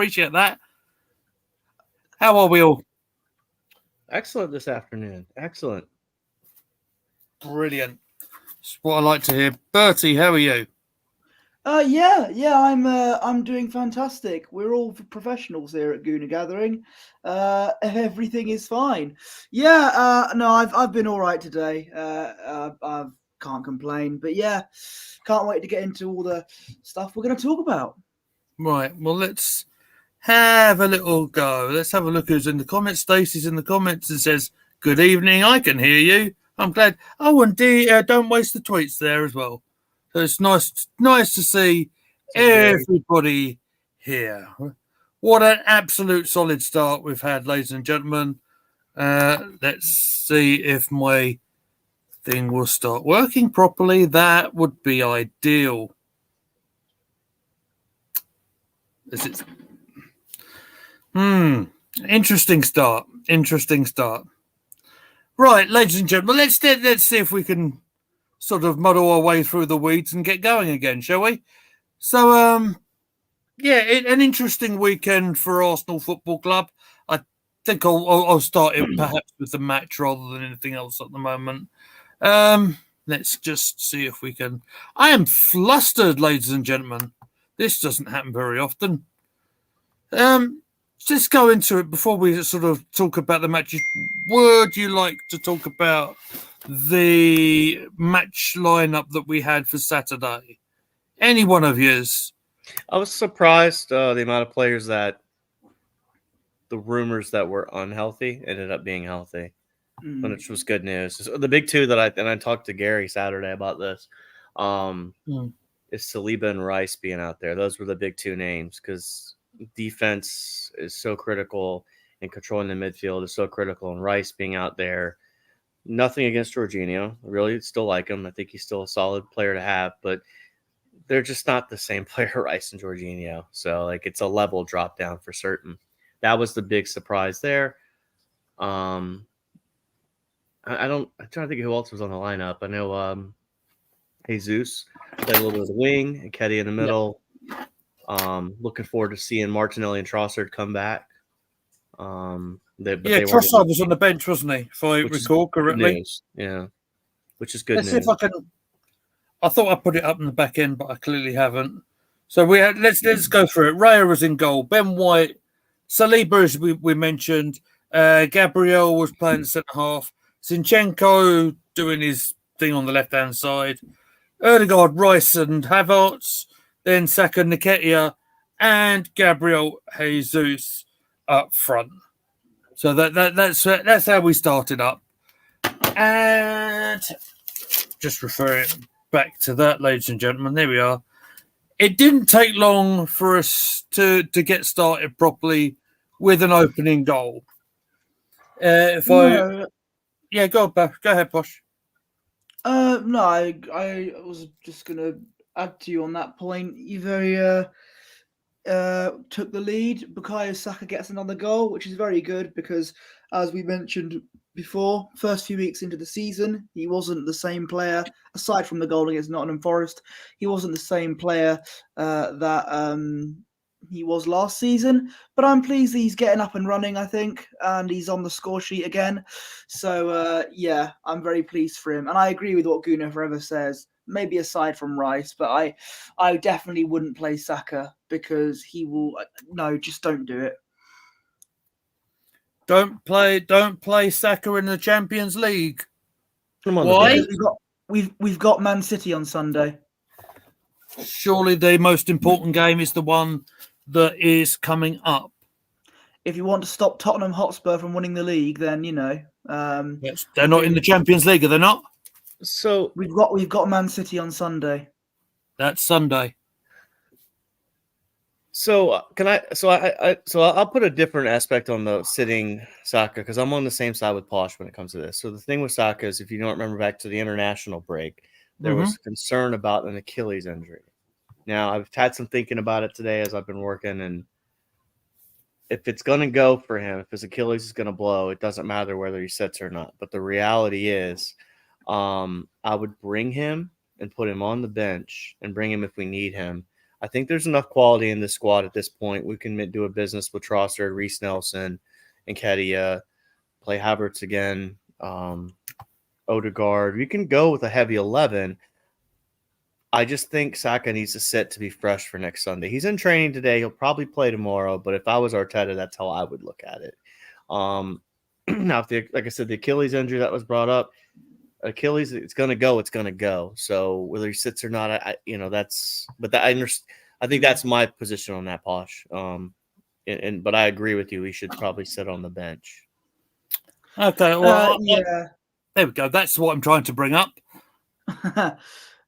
Appreciate that. How are we all? Excellent this afternoon. Excellent. Brilliant. That's what I like to hear. Bertie, how are you? I'm doing fantastic. We're all professionals here at Gooner Gathering. Everything is fine. I've been all right today. I can't complain. But yeah, can't wait to get into all the stuff we're going to talk about. Right. Well, let's have a little go. Let's have a look who's in the comments. Stacey's in the comments and says, "Good evening. I can hear you. I'm glad." Oh, and don't waste the tweets there as well. So it's nice to see everybody here. What an absolute solid start we've had, ladies and gentlemen. Let's see if my thing will start working properly. That would be ideal. Is it? Interesting start. Right, ladies and gentlemen, let's see if we can sort of muddle our way through the weeds and get going again, shall we? So, an interesting weekend for Arsenal Football Club. I think I'll start it perhaps with the match rather than anything else at the moment. Let's just see if we can. I am flustered, ladies and gentlemen. This doesn't happen very often. Let's go into it before we sort of talk about the matches. Would you like to talk about the match lineup that we had for Saturday? Any one of yous? I was surprised the amount of players that the rumors that were unhealthy ended up being healthy, which was good news. So the big two that I talked to Gary Saturday about this is Saliba and Rice being out there. Those were the big two names because defense is so critical and controlling the midfield is so critical, and Rice being out there. Nothing against Jorginho. I really still like him. I think he's still a solid player to have, but they're just not the same player, Rice and Jorginho. So, it's a level drop down for certain. That was the big surprise there. I'm trying to think who else was on the lineup. I know Jesus played a little bit of the wing, and Ketty in the middle. Yep. Looking forward to seeing Martinelli and Trossard come back. Trossard was on the bench, wasn't he? If I recall correctly. News. Yeah, which is good news. See if I can. I thought I put it up in the back end, but I clearly haven't. So let's go through it. Raya was in goal. Ben White, Saliba, as we mentioned. Gabriel was playing the centre half. Zinchenko doing his thing on the left hand side. Ødegaard, Rice, and Havertz. Then Saka, Nketiah, and Gabriel Jesus up front. So that's how we started up. And just referring back to that, ladies and gentlemen, there we are. It didn't take long for us to get started properly with an opening goal. Go ahead, Posh. I was just going to add to you on that point. You took the lead. Bukayo Saka gets another goal, which is very good because, as we mentioned before, first few weeks into the season, he wasn't the same player. Aside from the goal against Nottingham Forest, he wasn't the same player that he was last season. But I'm pleased he's getting up and running, I think, and he's on the score sheet again. So, I'm very pleased for him. And I agree with what Gunnar Forever says. Maybe aside from Rice, but I definitely wouldn't play Saka because he will. No, just don't do it. Don't play Saka in the Champions League. Why? We've got Man City on Sunday. Surely the most important game is the one that is coming up. If you want to stop Tottenham Hotspur from winning the league, then yes, they're not in the Champions League, are they not? So we've got Man City on Sunday. That's Sunday. So I'll put a different aspect on the sitting Saka because I'm on the same side with Posh when it comes to this. So the thing with Saka is, if you don't remember back to the international break, there was concern about an Achilles injury. Now I've had some thinking about it today as I've been working, and if it's going to go for him, if his Achilles is going to blow, it doesn't matter whether he sits or not. But the reality is, I would bring him and put him on the bench and bring him if we need him. I think there's enough quality in this squad at this point. We can do a business with Trossard, Reece Nelson, and Kedia. Play Havertz again, Odegaard. You can go with a heavy 11. I just think Saka needs to sit to be fresh for next Sunday. He's in training today. He'll probably play tomorrow. But if I was Arteta, that's how I would look at it. Now, like I said, the Achilles injury that was brought up, Achilles, it's going to go. It's going to go. So whether he sits or not, that's. But I think that's my position on that, Posh. But I agree with you. He should probably sit on the bench. Okay, well, yeah. There we go. That's what I'm trying to bring up.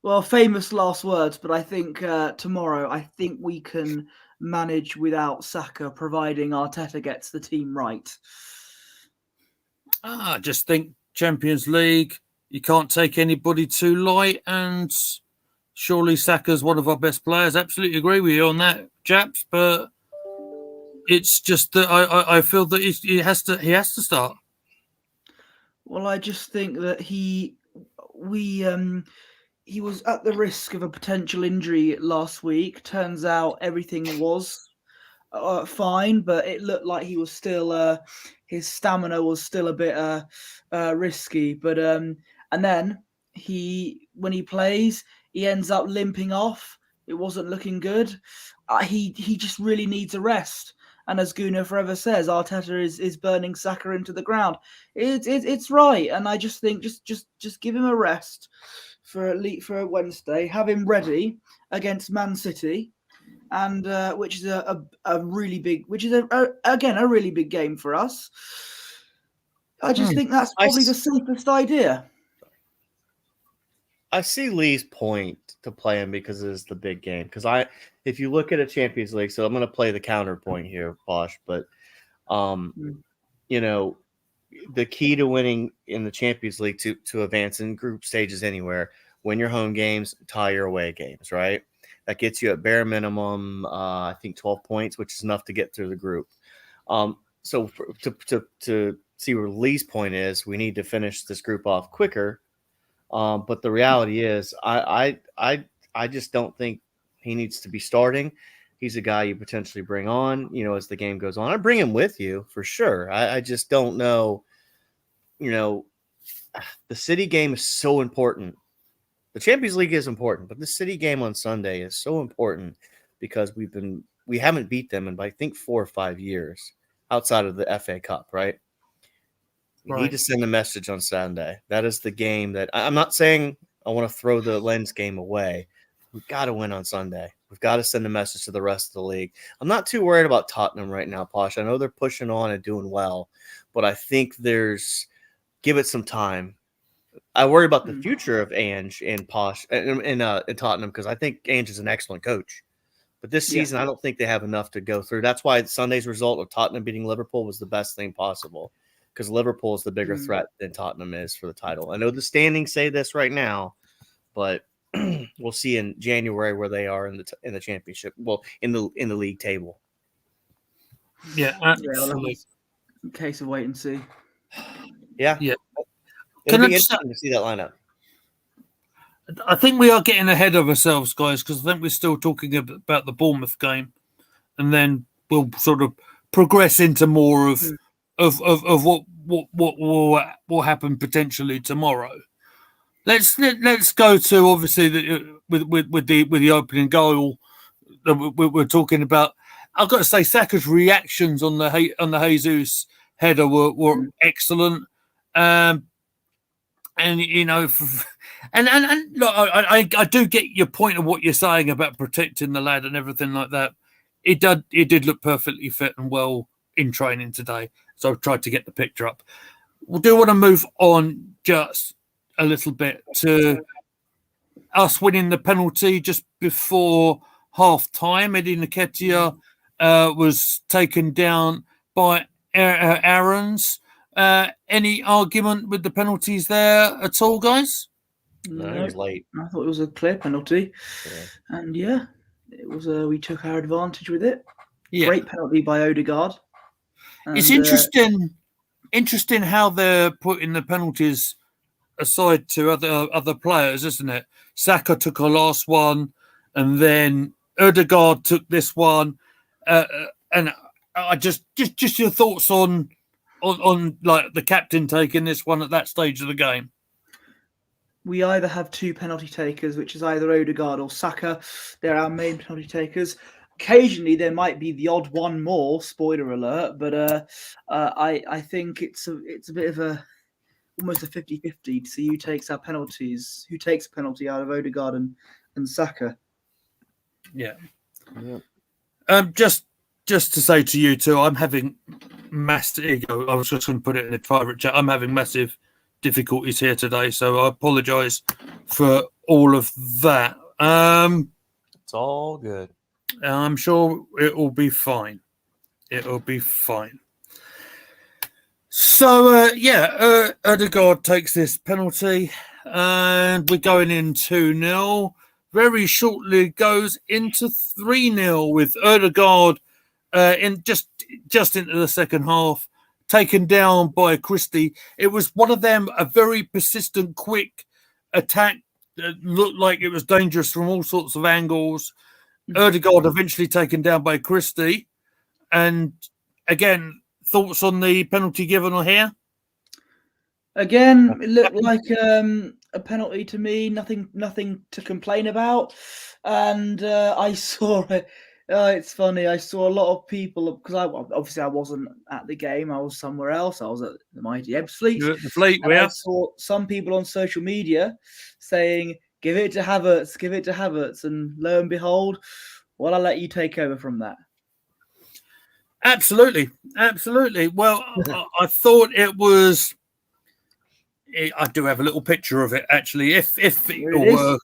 Well, famous last words, but I think tomorrow, I think we can manage without Saka, providing Arteta gets the team right. I just think Champions League, you can't take anybody too light, and surely Saka's one of our best players. Absolutely agree with you on that, chaps. But it's just that I feel that he has to start. Well, I just think that he was at the risk of a potential injury last week. Turns out everything was fine, but it looked like he was still his stamina was still a bit risky. But and then when he plays, he ends up limping off. It wasn't looking good. He just really needs a rest. And as Gunnar forever says, Arteta is burning Saka into the ground. It's right, and I just think just give him a rest for Wednesday. Have him ready against Man City, and which is a really big, which is again a really big game for us. I just think that's probably the safest idea. I see Lee's point to play him because it's the big game. Because if you look at a Champions League, so I'm going to play the counterpoint here, Bosch. But, the key to winning in the Champions League to advance in group stages anywhere, win your home games, tie your away games, right? That gets you at bare minimum, I think 12 points, which is enough to get through the group. So to see where Lee's point is, we need to finish this group off quicker. But the reality is, I just don't think he needs to be starting. He's a guy you potentially bring on, as the game goes on. I bring him with you for sure. I just don't know. The City game is so important. The Champions League is important, but the City game on Sunday is so important because we haven't beat them in I think 4 or 5 years outside of the FA Cup, right? You need to send a message on Sunday. That is the game that I'm not saying I want to throw the Lens game away. We've got to win on Sunday. We've got to send a message to the rest of the league. I'm not too worried about Tottenham right now, Posh. I know they're pushing on and doing well, but I think give it some time. I worry about the future of Ange and Posh in Tottenham because I think Ange is an excellent coach. But this season, I don't think they have enough to go through. That's why Sunday's result of Tottenham beating Liverpool was the best thing possible. Because Liverpool is the bigger threat than Tottenham is for the title. I know the standings say this right now, but we'll see in January where they are in the championship. Well, in the league table. Yeah, absolutely. In case of wait and see. Yeah. It'll be interesting to see that lineup. I think we are getting ahead of ourselves, guys, because I think we're still talking about the Bournemouth game, and then we'll sort of progress into more of what will happen potentially tomorrow. Let's go to obviously with the opening goal that we're talking about. I've got to say Saka's reactions on the Jesus header were excellent, and look, I do get your point of what you're saying about protecting the lad and everything like that. It did look perfectly fit and well in training today. So I've tried to get the picture up. We do want to move on just a little bit to us winning the penalty just before half time. Eddie Nketiah was taken down by Aarons. Any argument with the penalties there at all, guys? No, it was late. I thought it was a clear penalty. Yeah. And it was. We took our advantage with it. Yeah. Great penalty by Odegaard. And, it's interesting how they're putting the penalties aside to other players, isn't it? Saka took our last one, and then Ødegaard took this one, and I just your thoughts on like the captain taking this one at that stage of the game. We either have two penalty takers, which is either Odegaard or Saka. They're our main penalty takers. Occasionally, there might be the odd one more. Spoiler alert! But I think it's a bit of almost a 50-50 to see who takes our penalties, who takes a penalty out of Odegaard and Saka. Yeah. Just to say to you two, I'm having massive ego. I was just going to put it in the private chat. I'm having massive difficulties here today, so I apologise for all of that. It's all good. I'm sure it will be fine. It'll be fine. So, Ødegaard takes this penalty, and we're going in 2-0. Very shortly goes into 3-0 with Ødegaard in just into the second half, taken down by Christie. It was one of them, a very persistent, quick attack that looked like it was dangerous from all sorts of angles. Ødegaard eventually taken down by Christie. And again, thoughts on the penalty given on here? Again, it looked like a penalty to me. Nothing to complain about. And I saw it. It's funny. I saw a lot of people because I wasn't at the game. I was somewhere else. I was at the mighty Ebbsfleet. The Fleet, I saw some people on social media saying, "Give it to Havertz, give it to Havertz," and lo and behold, well, I'll let you take over from that. Absolutely. Well, I thought it was. I do have a little picture of it actually. If it were.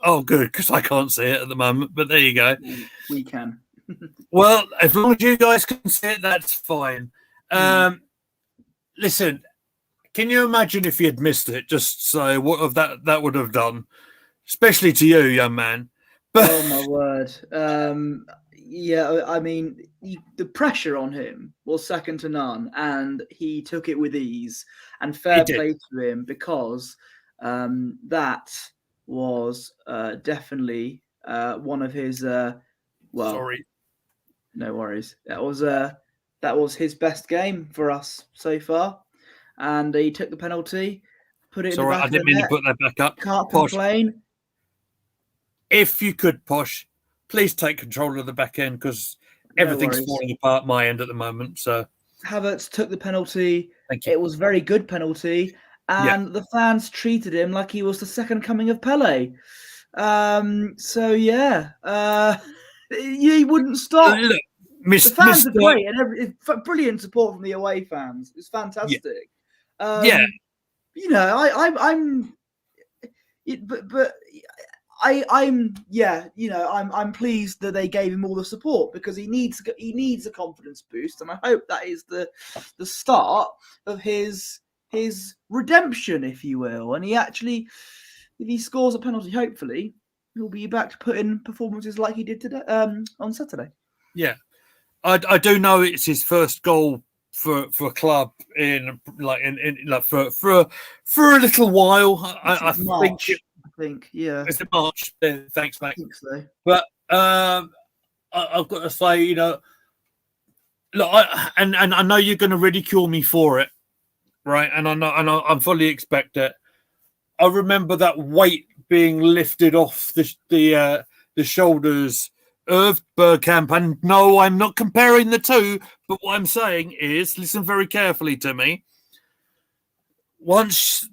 Oh, good, because I can't see it at the moment. But there you go. We can. Well, as long as you guys can see it, that's fine. Listen, can you imagine if you had missed it? Just so what that would have done, especially to you, young man. But oh my word. Yeah, I mean, the pressure on him was second to none, and he took it with ease. And fair play to him, because that was definitely one of his. Sorry, no worries. That was his best game for us so far, and he took the penalty, put it in the back. I didn't mean to put that back up. Can't complain. If you could, Posh, please take control of the back end, because everything's falling apart my end at the moment. So Havertz took the penalty. Thank you. It was a very good penalty, and the fans treated him like he was the second coming of Pele. He wouldn't stop. Look, the fans are great, and brilliant support from the away fans. It's fantastic. I'm pleased that they gave him all the support, because he needs a confidence boost, and I hope that is the start of his redemption, if you will. And he actually, if he scores a penalty, hopefully he'll be back to put in performances like he did today on Saturday. Yeah, I do know it's his first goal for a club in for a little while. I think, yeah. It's in March. Thanks, mate. I think so. But I've got to say, look, I know you're going to ridicule me for it, right? And I fully expect it. I remember that weight being lifted off the shoulders of Bergkamp, and no, I'm not comparing the two. But what I'm saying is, listen very carefully to me. Once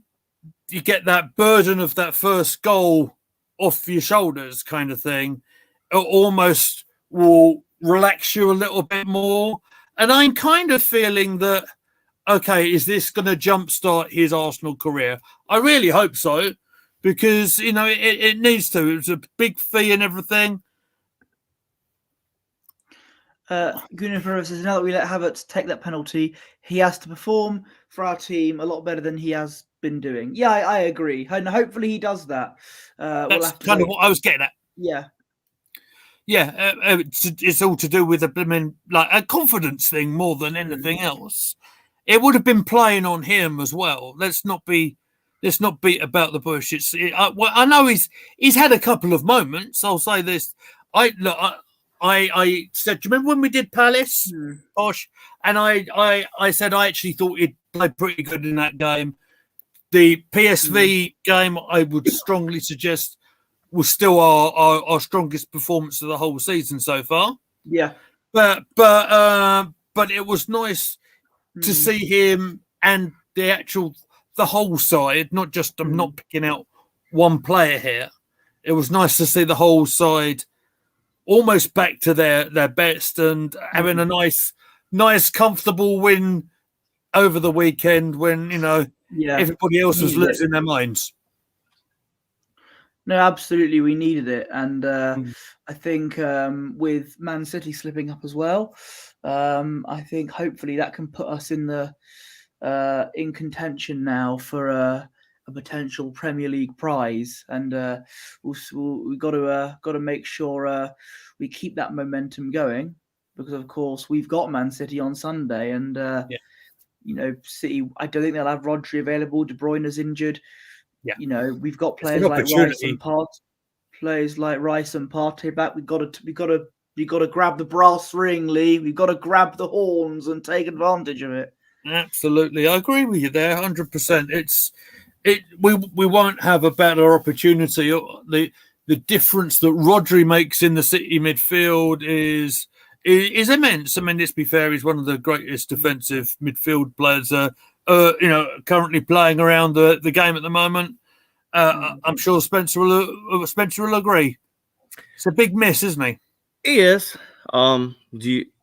you get that burden of that first goal off your shoulders, kind of thing, it almost will relax you a little bit more. And I'm kind of feeling that, okay, is this going to jumpstart his Arsenal career? I really hope so, because, it needs to. It was a big fee and everything. Gunnar says, now that we let Havertz take that penalty, he has to perform for our team a lot better than he has been doing. Yeah, I agree. And hopefully he does that. That's kind of what I was getting at. Yeah. Yeah, it's all to do with a confidence thing more than anything else. It would have been playing on him as well. Let's not be let's not beat about the bush. I know he's had a couple of moments. I'll say this. I said, do you remember when we did Palace, Posh? And I said I actually thought he'd played pretty good in that game. The PSV game, I would strongly suggest, was still our strongest performance of the whole season so far. Yeah, but it was nice to see him and the whole side. Not just I'm not picking out one player here. It was nice to see the whole side almost back to their best and having a nice, comfortable win over the weekend when everybody else was losing their minds. No, absolutely, we needed it, and I think with Man City slipping up as well, I think hopefully that can put us in in contention now for a potential Premier League prize, and we got to make sure we keep that momentum going, because of course we've got Man City on Sunday, and City. I don't think they'll have Rodri available. De Bruyne is injured. Yeah. We've got players like Rice and Partey back. We got to grab the brass ring, Lee. We've got to grab the horns and take advantage of it. Absolutely, I agree with you there, 100%. We won't have a better opportunity. The difference that Rodri makes in the City midfield is immense. I mean, let's be fair, he's one of the greatest defensive midfield players. Currently playing around the game at the moment. I'm sure Spencer will agree. It's a big miss, isn't he? He is. I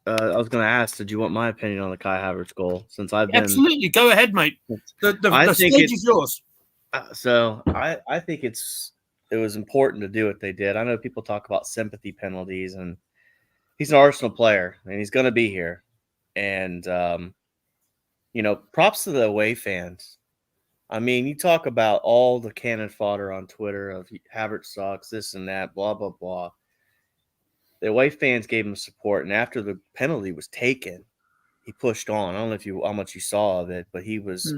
was going to ask, did you want my opinion on the Kai Havertz goal? Since I've been absolutely, go ahead, mate. The stage is yours. So I think it was important to do what they did. I know people talk about sympathy penalties, and he's an Arsenal player, and he's going to be here. And props to the away fans. I mean, you talk about all the cannon fodder on Twitter of Havertz sucks, this and that, blah, blah, blah. The away fans gave him support, and after the penalty was taken, he pushed on. I don't know how much you saw of it, but he was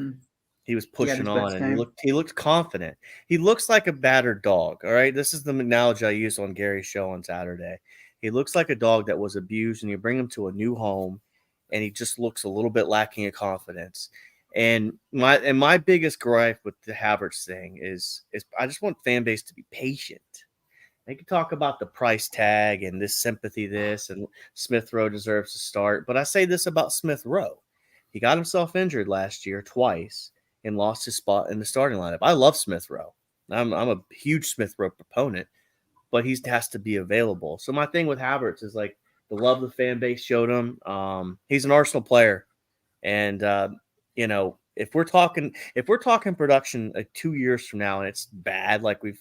pushing on, and he looked confident. He looks like a battered dog, all right? This is the analogy I used on Gary's show on Saturday. He looks like a dog that was abused, and you bring him to a new home, and he just looks a little bit lacking in confidence. And my biggest gripe with the Havertz thing is I just want fan base to be patient. They can talk about the price tag and this sympathy, and Smith Rowe deserves to start. But I say this about Smith Rowe. He got himself injured last year twice and lost his spot in the starting lineup. I love Smith Rowe. I'm a huge Smith Rowe proponent, but he has to be available. So my thing with Havertz is like the love the fan base showed him. He's an Arsenal player, and if we're talking production 2 years from now and it's bad like we've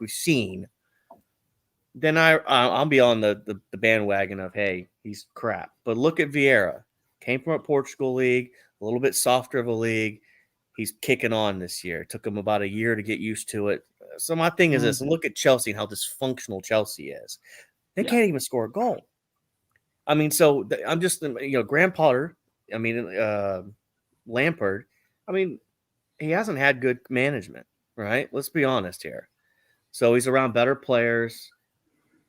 seen, then I'll be on the bandwagon of, hey, he's crap. But look at Vieira. Came from a Portugal league, a little bit softer of a league. He's kicking on this year. It took him about a year to get used to it. So my thing is this, and look at Chelsea and how dysfunctional Chelsea is. They can't even score a goal. I mean, so I'm just, Graham Potter, Lampard, he hasn't had good management, right? Let's be honest here. So he's around better players.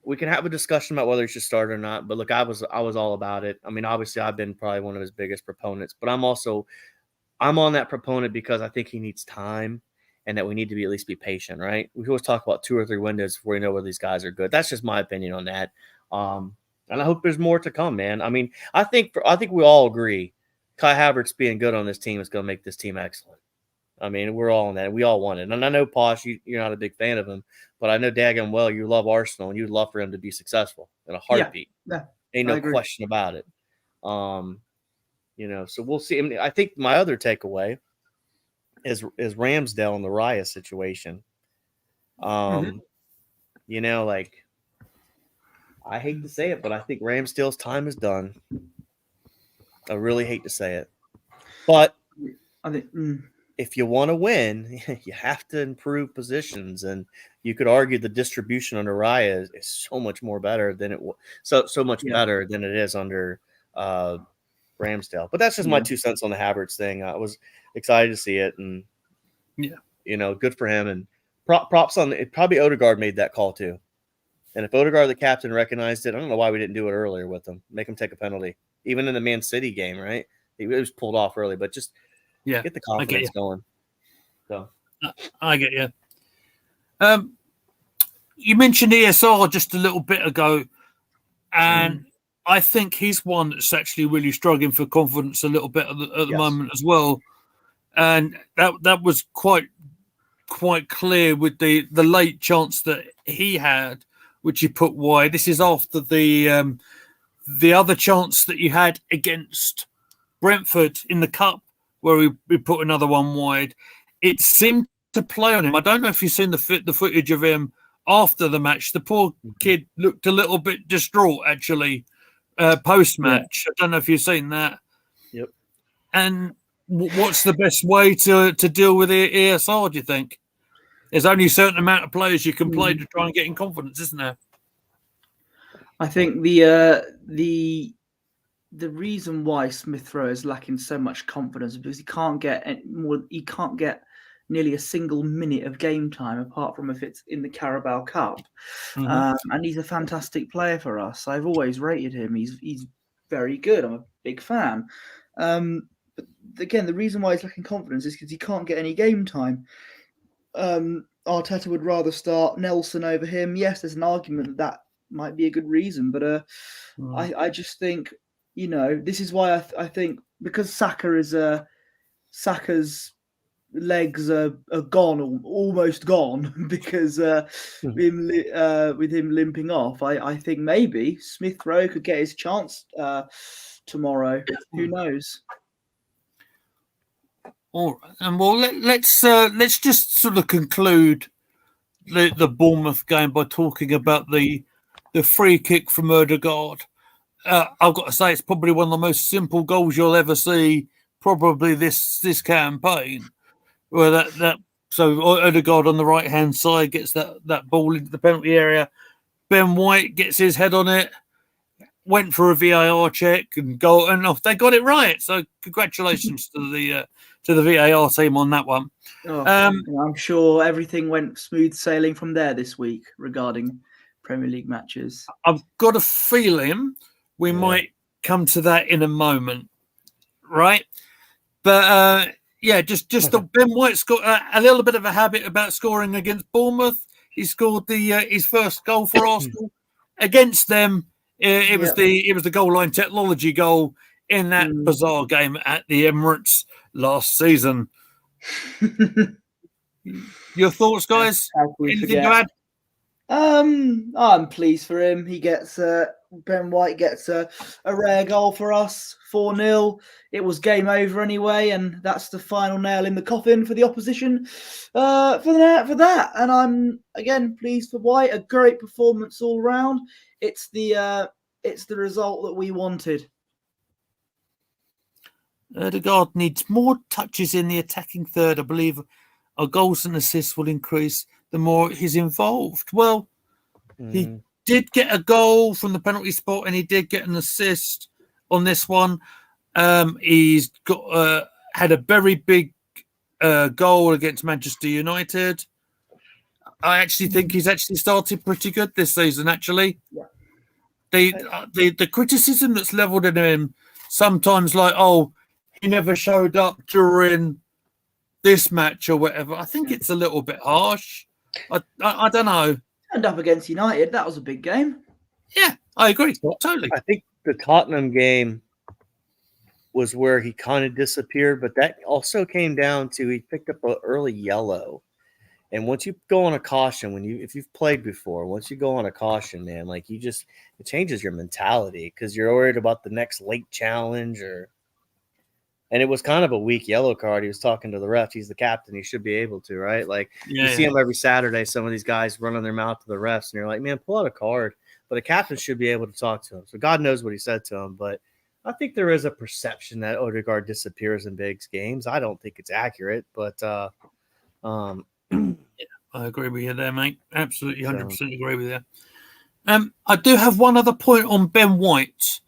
We can have a discussion about whether he should start or not, but look, I was all about it. I mean, obviously I've been probably one of his biggest proponents, but I'm on that proponent because I think he needs time and that we need to at least be patient, right? We always talk about 2 or 3 windows before we know whether these guys are good. That's just my opinion on that. And I hope there's more to come, man. I mean, I think we all agree Kai Havertz being good on this team is going to make this team excellent. I mean, we're all in that. We all want it. And I know, Posh, you're not a big fan of him, but I know daggone well you love Arsenal and you'd love for him to be successful in a heartbeat. Yeah. Ain't no question about it. So we'll see. I mean, I think my other takeaway is Ramsdale and the Raya situation. I hate to say it, but I think Ramsdale's time is done. I really hate to say it. But I think if you want to win, you have to improve positions, and you could argue the distribution under Raya is so much more better than it was. So much better than it is under Ramsdale. But that's just my 2 cents on the Havertz thing. I was excited to see it, and Yeah. Good for him. And props on it. Probably Odegaard made that call too. And if Odegaard, the captain, recognized it, I don't know why we didn't do it earlier with him. Make him take a penalty. Even in the Man City game, right? He was pulled off early, but just get the confidence going. So I get you. You mentioned ESR just a little bit ago, and I think he's one that's actually really struggling for confidence a little bit at the moment as well. And that was quite clear with the late chance that he had, which he put wide. This is after the other chance that you had against Brentford in the cup, where we put another one wide. It seemed to play on him. I don't know if you've seen the footage of him after the match. The poor kid looked a little bit distraught, actually, post-match. I don't know if you've seen that. Yep. And what's the best way to deal with ESR, do you think? There's only a certain amount of players you can play to try and get in confidence, isn't there? I think the reason why Smith Rowe is lacking so much confidence is because he can't get nearly a single minute of game time, apart from if it's in the Carabao Cup. And he's a fantastic player for us. I've always rated him. He's very good. I'm a big fan. But again, the reason why he's lacking confidence is because he can't get any game time. Arteta would rather start Nelson over him. Yes, there's an argument that might be a good reason, but I just think, this is why I think, because Saka's legs are gone, or almost gone, because with him limping off, I think maybe Smith Rowe could get his chance tomorrow. Who knows? All right, and well, let's just sort of conclude the Bournemouth game by talking about the free kick from Odegaard. I've got to say, it's probably one of the most simple goals you'll ever see, probably this campaign. Where so Odegaard on the right hand side gets that ball into the penalty area. Ben White gets his head on it, went for a VAR check and goal, and off they got it right. So congratulations to the VAR team on that one. I'm sure everything went smooth sailing from there this week regarding Premier League matches. I've got a feeling we might come to that in a moment, right? But just that Ben White's got a little bit of a habit about scoring against Bournemouth. He scored his first goal for Arsenal against them. It was the goal line technology goal in that bizarre game at the Emirates last season. Your thoughts, guys? Anything to add? I'm pleased for him. He gets Ben White gets a rare goal for us, 4-0. It was game over anyway, and that's the final nail in the coffin for the opposition for that. And I'm again pleased for White. A great performance all round. It's the result that we wanted. Odegaard needs more touches in the attacking third. I believe our goals and assists will increase the more he's involved. Well, he did get a goal from the penalty spot, and he did get an assist on this one. He's got had a very big goal against Manchester United. I actually think he's actually started pretty good this season. Actually, the criticism that's levelled at him sometimes, like, oh, he never showed up during this match or whatever. I think it's a little bit harsh. I don't know. Turned up against United. That was a big game. Yeah, I agree. Totally. I think the Tottenham game was where he kind of disappeared, but that also came down to he picked up an early yellow. And once you go on a caution, if you've played before, once you go on a caution, man, like it changes your mentality because you're worried about the next late challenge and it was kind of a weak yellow card. He was talking to the ref. He's the captain. He should be able to, right? Like you see him every Saturday. Some of these guys running their mouth to the refs, and you're like, man, pull out a card. But a captain should be able to talk to him. So God knows what he said to him. But I think there is a perception that Odegaard disappears in big games. I don't think it's accurate, but I agree with you there, mate. Absolutely, 100% agree with you. I do have one other point on Ben White.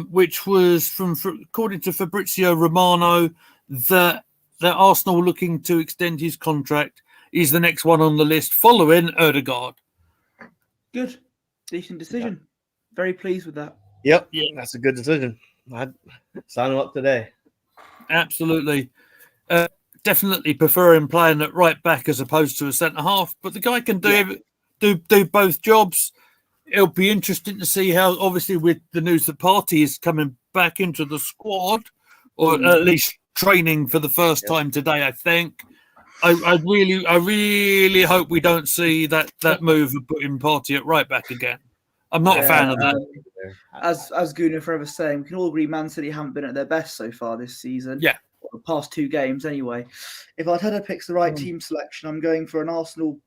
Which was according to Fabrizio Romano, that that Arsenal looking to extend his contract. He's the next one on the list, following Ødegaard. Good. Decent decision. Very pleased with that. Yep. Yeah. That's a good decision. I'd sign him up today. Absolutely. Definitely prefer him playing at right back as opposed to a centre half, but the guy can do both jobs. It'll be interesting to see how, obviously, with the news that Partey is coming back into the squad, or at least training for the first time today, I think. I really hope we don't see that move of putting Partey at right back again. I'm not a fan of that. As Gunnar forever saying, we can all agree Man City haven't been at their best so far this season. Yeah. The past 2 games anyway. If Arteta picks the right team selection, I'm going for Arsenal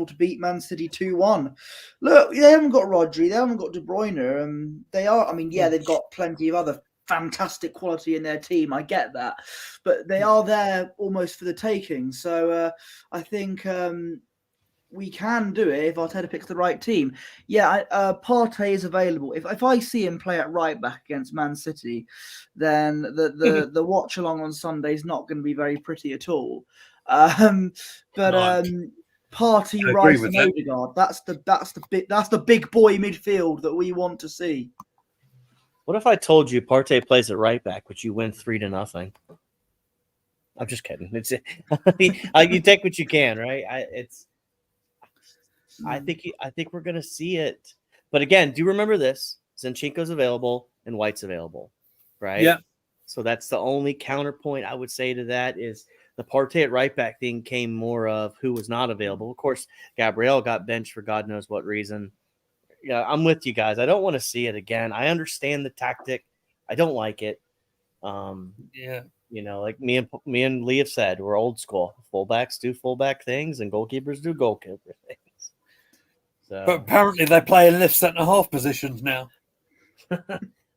to beat Man City 2-1. Look, they haven't got Rodri, they haven't got De Bruyne. They've got plenty of other fantastic quality in their team. I get that, but they are there almost for the taking. So I think we can do it if Arteta picks the right team. Yeah, Partey is available. If I see him play at right back against Man City, then the watch along on Sunday is not going to be very pretty at all. Partey, Rice, and Ødegaard. That's the big boy midfield that we want to see. What if I told you Partey plays at right back, but you win 3-0? I'm just kidding. It's you take what you can, right? I think we're gonna see it. But again, do remember this: Zinchenko's available and White's available, right? Yeah. So that's the only counterpoint I would say to that is the Partey at right back thing came more of who was not available. Of course, Gabriel got benched for God knows what reason. Yeah, I'm with you guys. I don't want to see it again. I understand the tactic. I don't like it. Like me and Lee have said, we're old school. Fullbacks do fullback things, and goalkeepers do goalkeeper things. So. But apparently they play in left centre half positions now.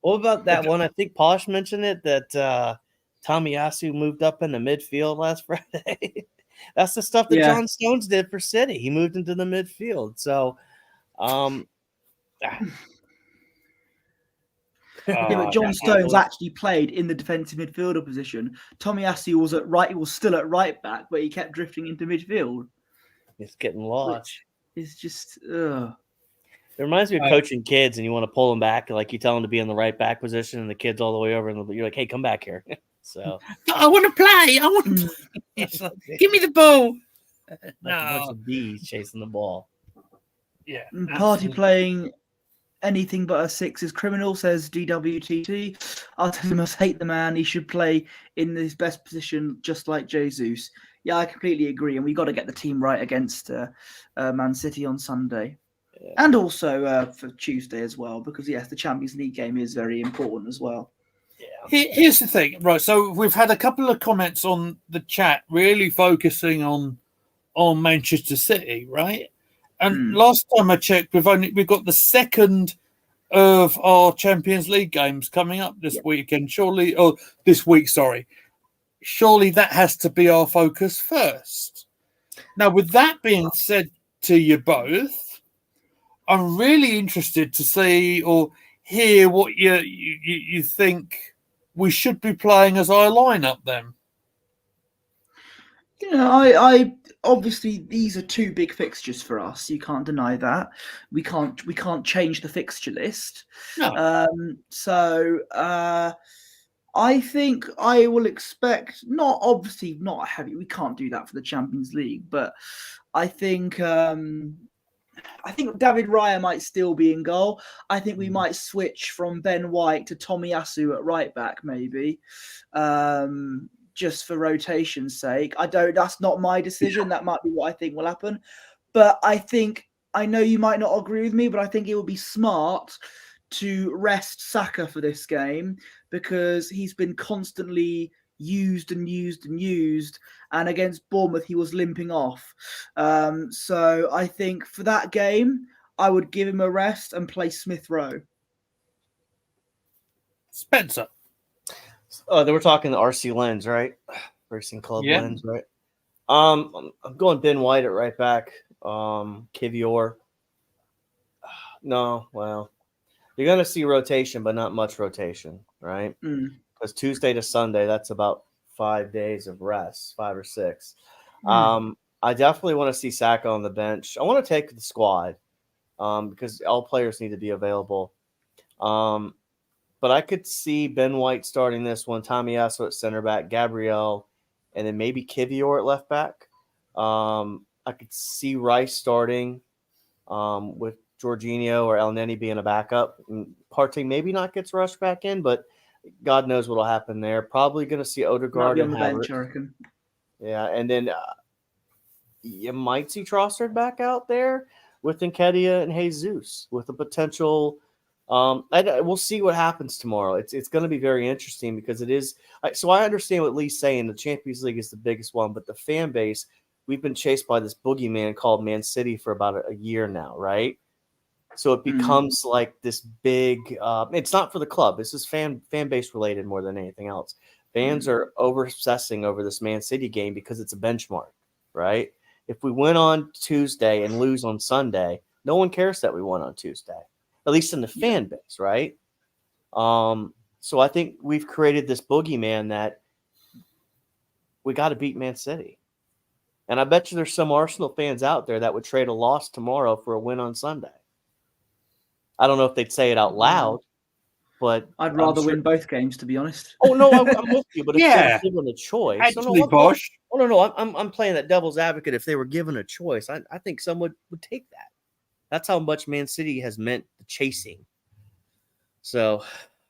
What about that one? I think Posh mentioned it that Tomiyasu moved up in the midfield last Friday. That's the stuff that John Stones did for City. He moved into the midfield. So, but John Stones actually played in the defensive midfielder position. Tomiyasu was still at right back, but he kept drifting into midfield. He's getting lost. It's just It reminds me of coaching kids, and you want to pull them back, like you tell them to be in the right back position, and the kid's all the way over, and you're like, "Hey, come back here." So I want to play. I want to play. Give me the ball. A bunch of bees chasing the ball. Yeah, Partey playing anything but a 6 is criminal, says DWTT. Arteta must hate the man. He should play in his best position, just like Jesus. Yeah, I completely agree, and we got to get the team right against Man City on Sunday, and also for Tuesday as well, because yes, the Champions League game is very important as well. Yeah. Here's the thing, right? So we've had a couple of comments on the chat, really focusing on Manchester City, right? And last time I checked, we've got the second of our Champions League games coming up this weekend. This week. Surely that has to be our focus first. Now, with that being said to you both, I'm really interested to see or hear what you think we should be playing as our lineup then. I obviously these are 2 big fixtures for us. You can't deny that. We can't change the fixture list. No. I think I will expect not heavy. We can't do that for the Champions League, but I think David Raya might still be in goal. I think we might switch from Ben White to Tomiyasu at right back, maybe, just for rotation's sake. That's not my decision. That might be what I think will happen. But I know you might not agree with me, but I think it would be smart to rest Saka for this game because he's been constantly used, and against Bournemouth he was limping off. So I think for that game I would give him a rest and play Smith Rowe. Spencer. They were talking the RC Lens, right? Racing Club Lens, right? I'm going Ben White at right back. Kivior. No, well, you're going to see rotation, but not much rotation, right? Because Tuesday to Sunday, that's about 5 days of rest, 5 or 6. I definitely want to see Saka on the bench. I want to take the squad because all players need to be available. But I could see Ben White starting this one, Tomiyasu at center back, Gabriel, and then maybe Kivior at left back. I could see Rice starting with Jorginho or El Neni being a backup. Partey maybe not gets rushed back in, but God knows what will happen there. Probably going to see Odegaard Might be and on the bench, I Havertz. reckon. Yeah, and then you might see Trossard back out there with Nketiah and Jesus with a potential. We'll see what happens tomorrow. It's going to be very interesting because it is. So I understand what Lee's saying. The Champions League is the biggest one, but the fan base, we've been chased by this boogeyman called Man City for about a year now, right? So it becomes like this big. It's not for the club. This is fan base related more than anything else. Fans are over-obsessing over this Man City game because it's a benchmark, right? If we win on Tuesday and lose on Sunday, no one cares that we won on Tuesday, at least in the fan base, right? So I think we've created this boogeyman that we got to beat Man City. And I bet you there's some Arsenal fans out there that would trade a loss tomorrow for a win on Sunday. I don't know if they'd say it out loud, but I'd rather win both games, to be honest. Oh no, I'm with you. But if they were given a choice, actually, Posh. No, I'm playing that devil's advocate. If they were given a choice, I think someone would take that. That's how much Man City has meant the chasing. So,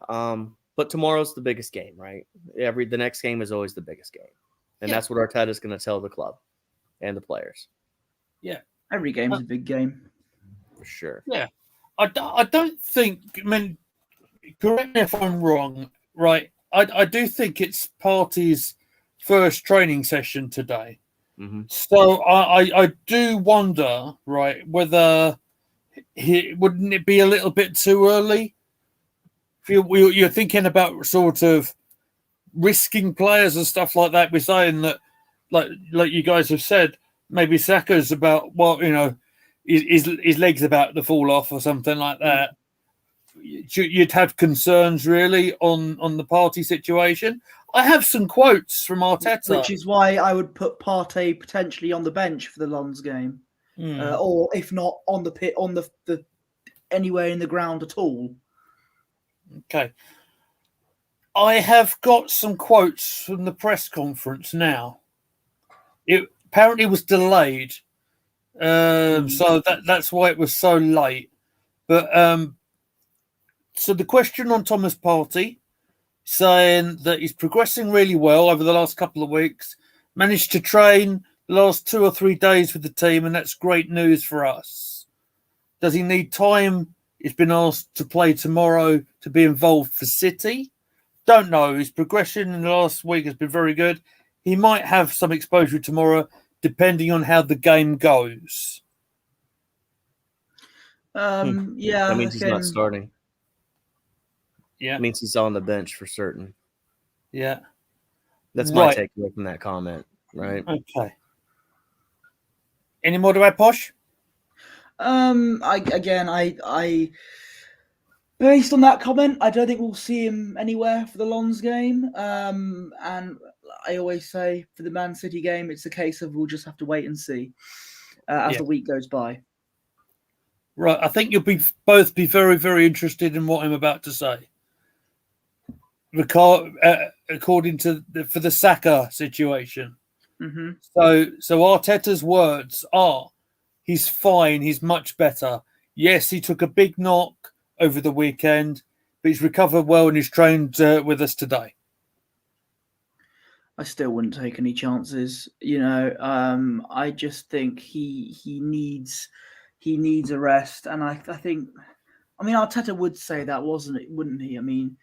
but tomorrow's the biggest game, right? The next game is always the biggest game, and that's what Arteta is going to tell the club and the players. Yeah, every game's a big game for sure. Yeah, I don't think. I mean, correct me if I'm wrong, right? I do think it's Partey's first training session today. Mm-hmm. So I do wonder, right, whether wouldn't it be a little bit too early? If you're thinking about sort of risking players and stuff like that, we're saying that, like you guys have said, maybe Saka's about, well, you know, his leg's about to fall off or something like that. You'd have concerns really on the Partey situation. I have some quotes from Arteta, which is why I would put Partey potentially on the bench for the Lens game, or if not on the pit, on the anywhere in the ground at all. Okay, I have got some quotes from the press conference now. It apparently was delayed, so that's why it was so late. But so the question on Thomas Partey, saying that he's progressing really well over the last couple of weeks, managed to train the last 2 or 3 days with the team, and that's great news for us. Does he need time? He's been asked to play tomorrow to be involved for City. Don't know. His progression in the last week has been very good. He might have some exposure tomorrow, depending on how the game goes. Yeah, that means he's not starting. Yeah, it means he's on the bench for certain. Yeah, that's my takeaway from that comment. Right. Okay. Any more to add, Posh? I based on that comment, I don't think we'll see him anywhere for the Lens game. And I always say for the Man City game, it's a case of we'll just have to wait and see as the week goes by. Right. I think you'll both be very, very interested in what I'm about to say. According to for the Saka situation. Mm-hmm. So Arteta's words are, he's fine, he's much better. Yes, he took a big knock over the weekend, but he's recovered well and he's trained with us today. I still wouldn't take any chances. You know, I just think he needs a rest, and I think, I mean, Arteta would say that, wouldn't he? I mean,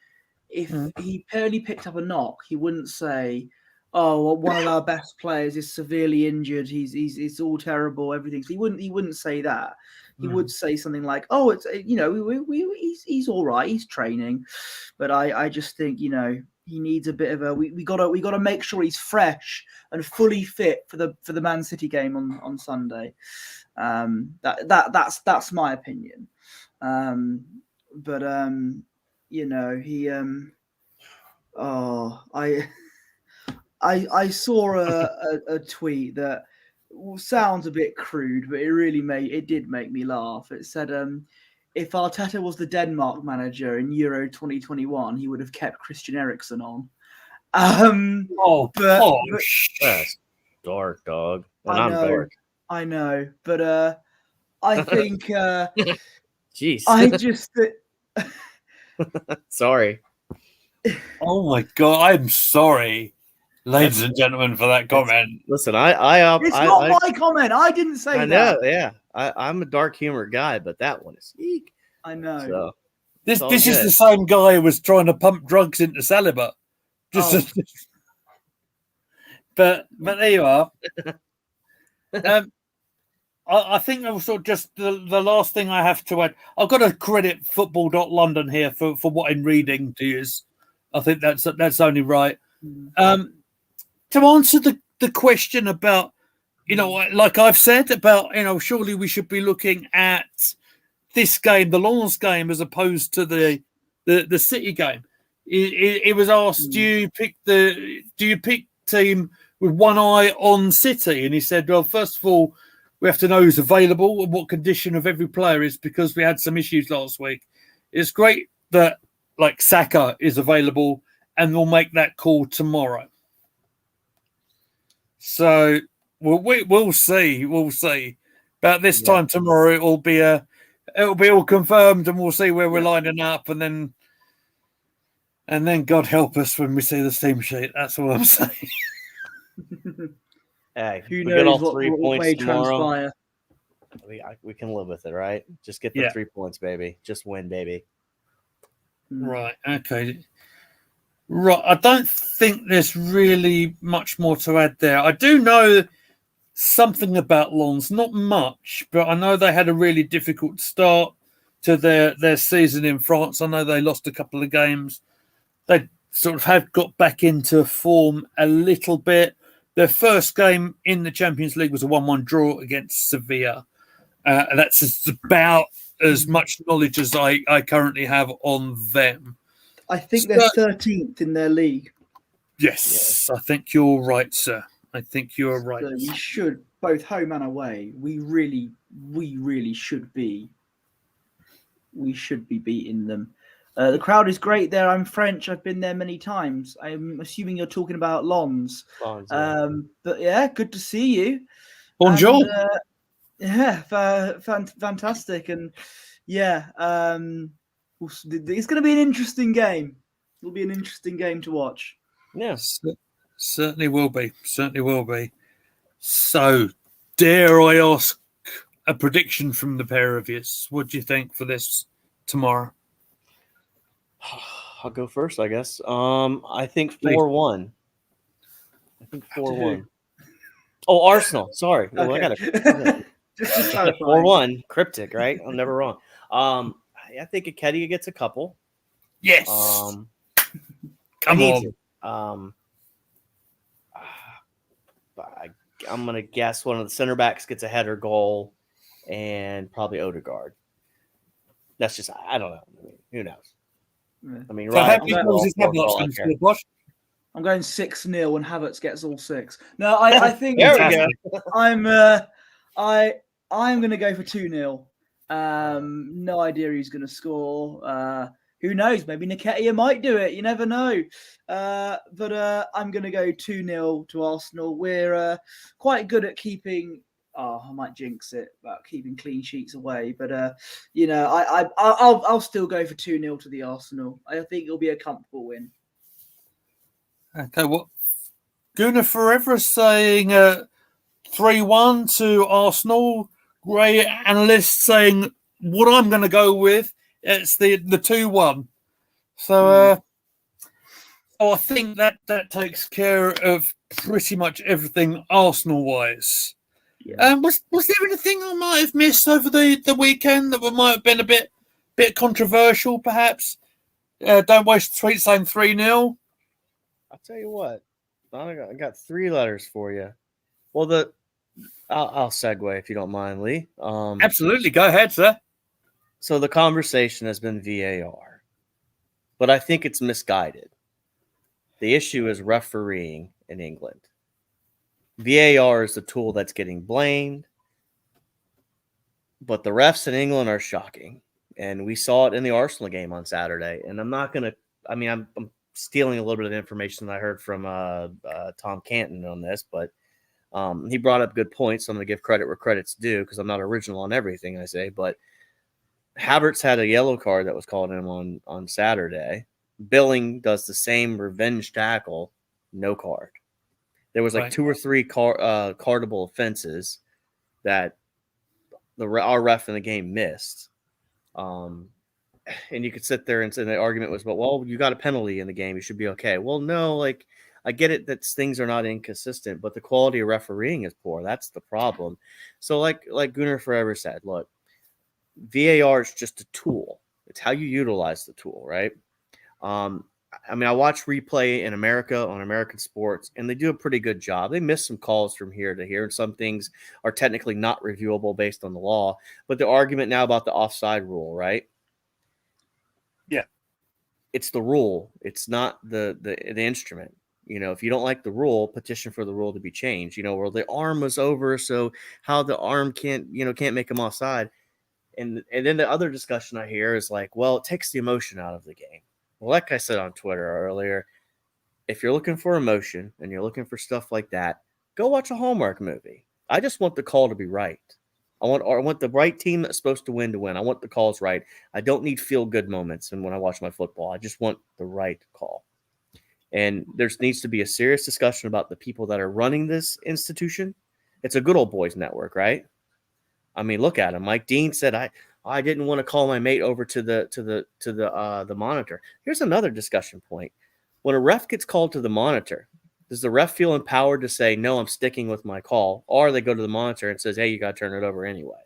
if he barely picked up a knock, he wouldn't say, "Oh, well, one of our best players is severely injured. He's all terrible. Everything." So he wouldn't say that. He would say something like, "Oh, it's, you know, he's all right. He's training," but I just think, you know, he needs a bit of a. We gotta make sure he's fresh and fully fit for the Man City game on Sunday. That's my opinion. But you know, he I saw a tweet that sounds a bit crude, but it did make me laugh. It said, if Arteta was the Denmark manager in Euro 2021, he would have kept Christian Eriksen on. Oh, posh. That's dark, dog. And I I'm know, dark. I know, but I think Jeez. I just Sorry. Oh my god, I'm sorry, ladies and gentlemen, for that comment. Listen, it's not my comment. I didn't say I that. know, yeah. I'm a dark humor guy, but that one is eek. I know. So, This all is good. the same guy who was trying to pump drugs into Saliba. But there you are. I think also just the last thing I have to add. I've got to credit Football.London here for what I'm reading to you. I think that's only right. To answer the question about, like I've said about, surely we should be looking at this game, the Lens game, as opposed to the City game. It was asked, do you pick team with one eye on City? And he said, well, first of all, we have to know who's available and what condition of every player is, because we had some issues last week. It's great that like Saka is available, and we'll make that call tomorrow. So we'll see. We'll see. About this time tomorrow, it'll be all confirmed, and we'll see where we're lining up, and then God help us when we see the team sheet. That's all I'm saying. Hey, Who we knows get all what 3 points may tomorrow. transpire? We can live with it, right? Just get the 3 points, baby. Just win, baby. Right. Okay. Right. I don't think there's really much more to add there. I do know something about Lens, not much, but I know they had a really difficult start to their season in France. I know they lost a couple of games. They sort of have got back into form a little bit. Their first game in the Champions League was a 1-1 draw against Sevilla. And that's about as much knowledge as I currently have on them. I think they're 13th in their league. Yes, I think you're right, sir. I think you're right. So we should, both home and away, we really should be. We should be beating them. The crowd is great there. I'm French. I've been there many times. I'm assuming you're talking about Lens. But yeah, good to see you. Bonjour. And, fantastic. And yeah, it's going to be an interesting game. It'll be an interesting game to watch. Yes, certainly will be. Certainly will be. So, dare I ask a prediction from the pair of you? What do you think for this tomorrow? I'll go first, I guess. I think 4-1. I think 4-1. Oh, Arsenal. Sorry. Okay. Oh, I got it. Just 4-1. Cryptic, right? I'm never wrong. I think Akedia gets a couple. Yes. Come on. I'm going to guess one of the center backs gets a header goal, and probably Odegaard. That's just, I don't know. I mean, who knows? I mean, so right. I'm going 6-0 and Havertz gets all 6. No, I think there we go. I'm going to go for 2-0. No idea who's going to score. Who knows? Maybe Nketiah might do it. You never know. But I'm going to go 2-0 to Arsenal. We're quite good at keeping. Oh, I might jinx it about keeping clean sheets away. But I'll still go for 2-0 to the Arsenal. I think it'll be a comfortable win. Okay, what Guna Forever is saying 3-1 to Arsenal. Great analyst saying what I'm going to go with. It's the 2-1. So I think that takes care of pretty much everything Arsenal-wise. Yeah. Was there anything I might have missed over the weekend that might have been a bit controversial, perhaps? Don't waste the tweet saying 3-0. I'll tell you what. I got 3 letters for you. Well, I'll segue if you don't mind, Lee. Absolutely. Go ahead, sir. So the conversation has been VAR, but I think it's misguided. The issue is refereeing in England. VAR is the tool that's getting blamed, but the refs in England are shocking. And we saw it in the Arsenal game on Saturday. And I'm not going to – I mean, I'm stealing a little bit of information that I heard from Tom Canton on this, but he brought up good points. So I'm going to give credit where credit's due because I'm not original on everything I say. But Havertz had a yellow card that was called in on Saturday. Billing does the same revenge tackle, no card. There was like 2 or 3 cardable offenses that our ref in the game missed. And you could sit there and say the argument was, well, you got a penalty in the game, you should be okay. Well, no, like I get it that things are not inconsistent, but the quality of refereeing is poor. That's the problem. So like Gunnar Forever said, look, VAR is just a tool. It's how you utilize the tool, right? I mean, I watch replay in America on American sports, and they do a pretty good job. They miss some calls from here to here, and some things are technically not reviewable based on the law. But the argument now about the offside rule, right? Yeah. It's the rule. It's not the instrument. You know, if you don't like the rule, petition for the rule to be changed. You know, where the arm was over, so how the arm can't make him offside. And then the other discussion I hear is like, well, it takes the emotion out of the game. Well, like I said on Twitter earlier, if you're looking for emotion and you're looking for stuff like that, go watch a Hallmark movie. I just want the call to be right. I want the right team that's supposed to win. I want the calls right. I don't need feel-good moments when I watch my football. I just want the right call. And there needs to be a serious discussion about the people that are running this institution. It's a good old boys network, right? I mean, look at him. Mike Dean said, I didn't want to call my mate over to the monitor. Here's another discussion point. When a ref gets called to the monitor, does the ref feel empowered to say, no, I'm sticking with my call? Or they go to the monitor and says, hey, you got to turn it over anyway.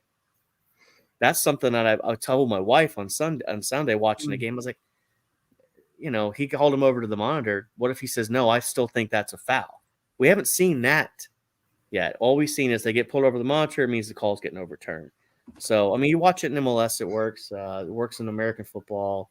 That's something that I told my wife on Sunday watching the game. I was like, you know, he called him over to the monitor. What if he says, no, I still think that's a foul? We haven't seen that yet. All we've seen is they get pulled over the monitor. It means the call's getting overturned. So, I mean, you watch it in MLS, it works. It works in American football.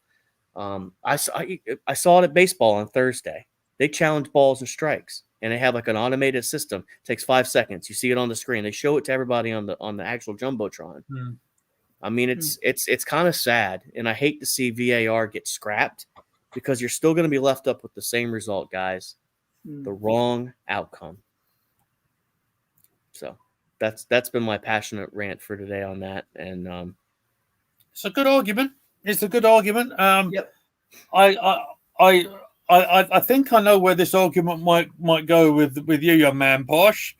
I saw it at baseball on Thursday. They challenge balls and strikes, and they have like an automated system. It takes 5 seconds. You see it on the screen. They show it to everybody on the actual jumbotron. I mean, it's kind of sad, and I hate to see VAR get scrapped because you're still going to be left up with the same result, guys. The wrong outcome. So that's been my passionate rant for today on that. And it's a good argument. It's a good argument. Yep. I think I know where this argument might go with you, young man, Posh.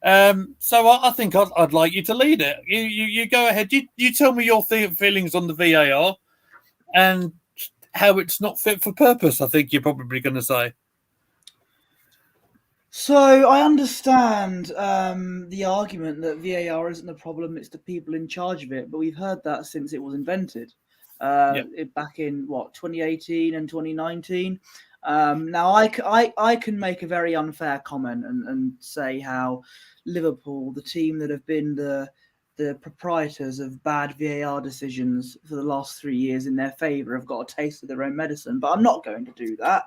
So I think I'd like you to lead it. You go ahead. You tell me your feelings on the VAR and how it's not fit for purpose. I think you're probably going to say. So I understand the argument that VAR isn't the problem; it's the people in charge of it. But we've heard that since it was invented, back in 2018 and 2019. Now I can make a very unfair comment and say how Liverpool, the team that have been the proprietors of bad VAR decisions for the last 3 years in their favour, have got a taste of their own medicine. But I'm not going to do that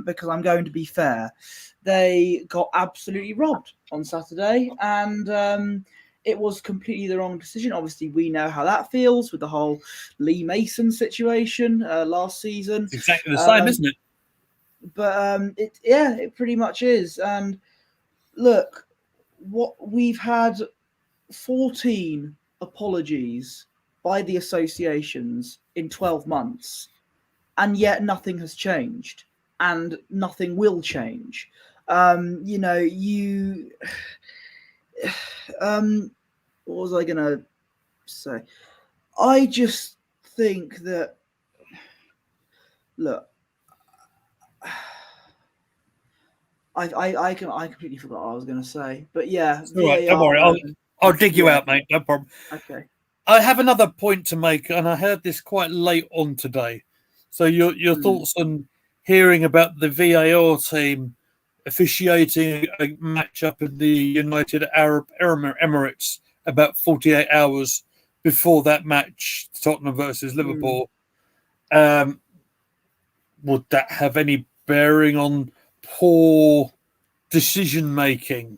because I'm going to be fair. They got absolutely robbed on Saturday, and it was completely the wrong decision. Obviously, we know how that feels with the whole Lee Mason situation last season. It's exactly the same, isn't it? But it pretty much is. And look, we've had 14 apologies by the associations in 12 months, and yet nothing has changed, and nothing will change. What was I gonna say? I just think that, look, I completely forgot what I was gonna say, but yeah, right, don't worry, I'll dig you out, mate. No problem. Okay. I have another point to make, and I heard this quite late on today. So your thoughts on hearing about the VAR team officiating a match up in the United Arab Emirates about 48 hours before that match, Tottenham versus Liverpool. Would that have any bearing on poor decision making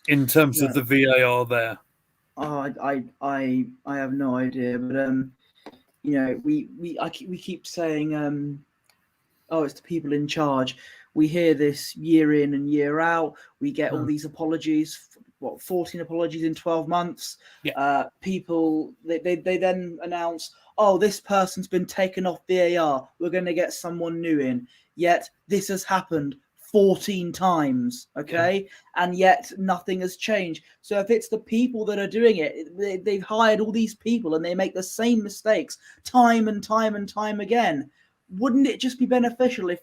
in terms of the VAR there? Oh, I have no idea, but we keep saying oh, it's the people in charge. We hear this year in and year out. We get all these apologies. 14 apologies in 12 months. Yeah. People they then announce, oh, this person's been taken off VAR. We're going to get someone new in. Yet this has happened 14 times, okay? And yet nothing has changed. So if it's the people that are doing it, they've hired all these people and they make the same mistakes time and time and time again. Wouldn't it just be beneficial if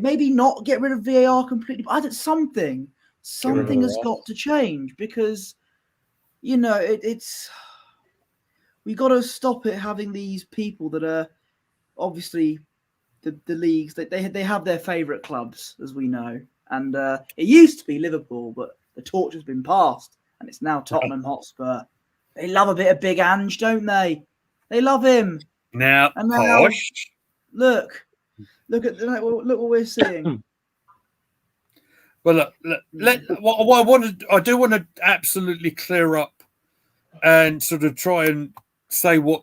maybe not get rid of VAR completely, but add something has got to change, because it's we got to stop it having these people that are obviously the leagues that they have their favorite clubs, as we know, and it used to be Liverpool, but the torch has been passed and it's now Tottenham Hotspur. They love a bit of Big Ange, don't they? They love him. Now, and Posh. Look what we're seeing. Well, I do want to absolutely clear up and sort of try and say what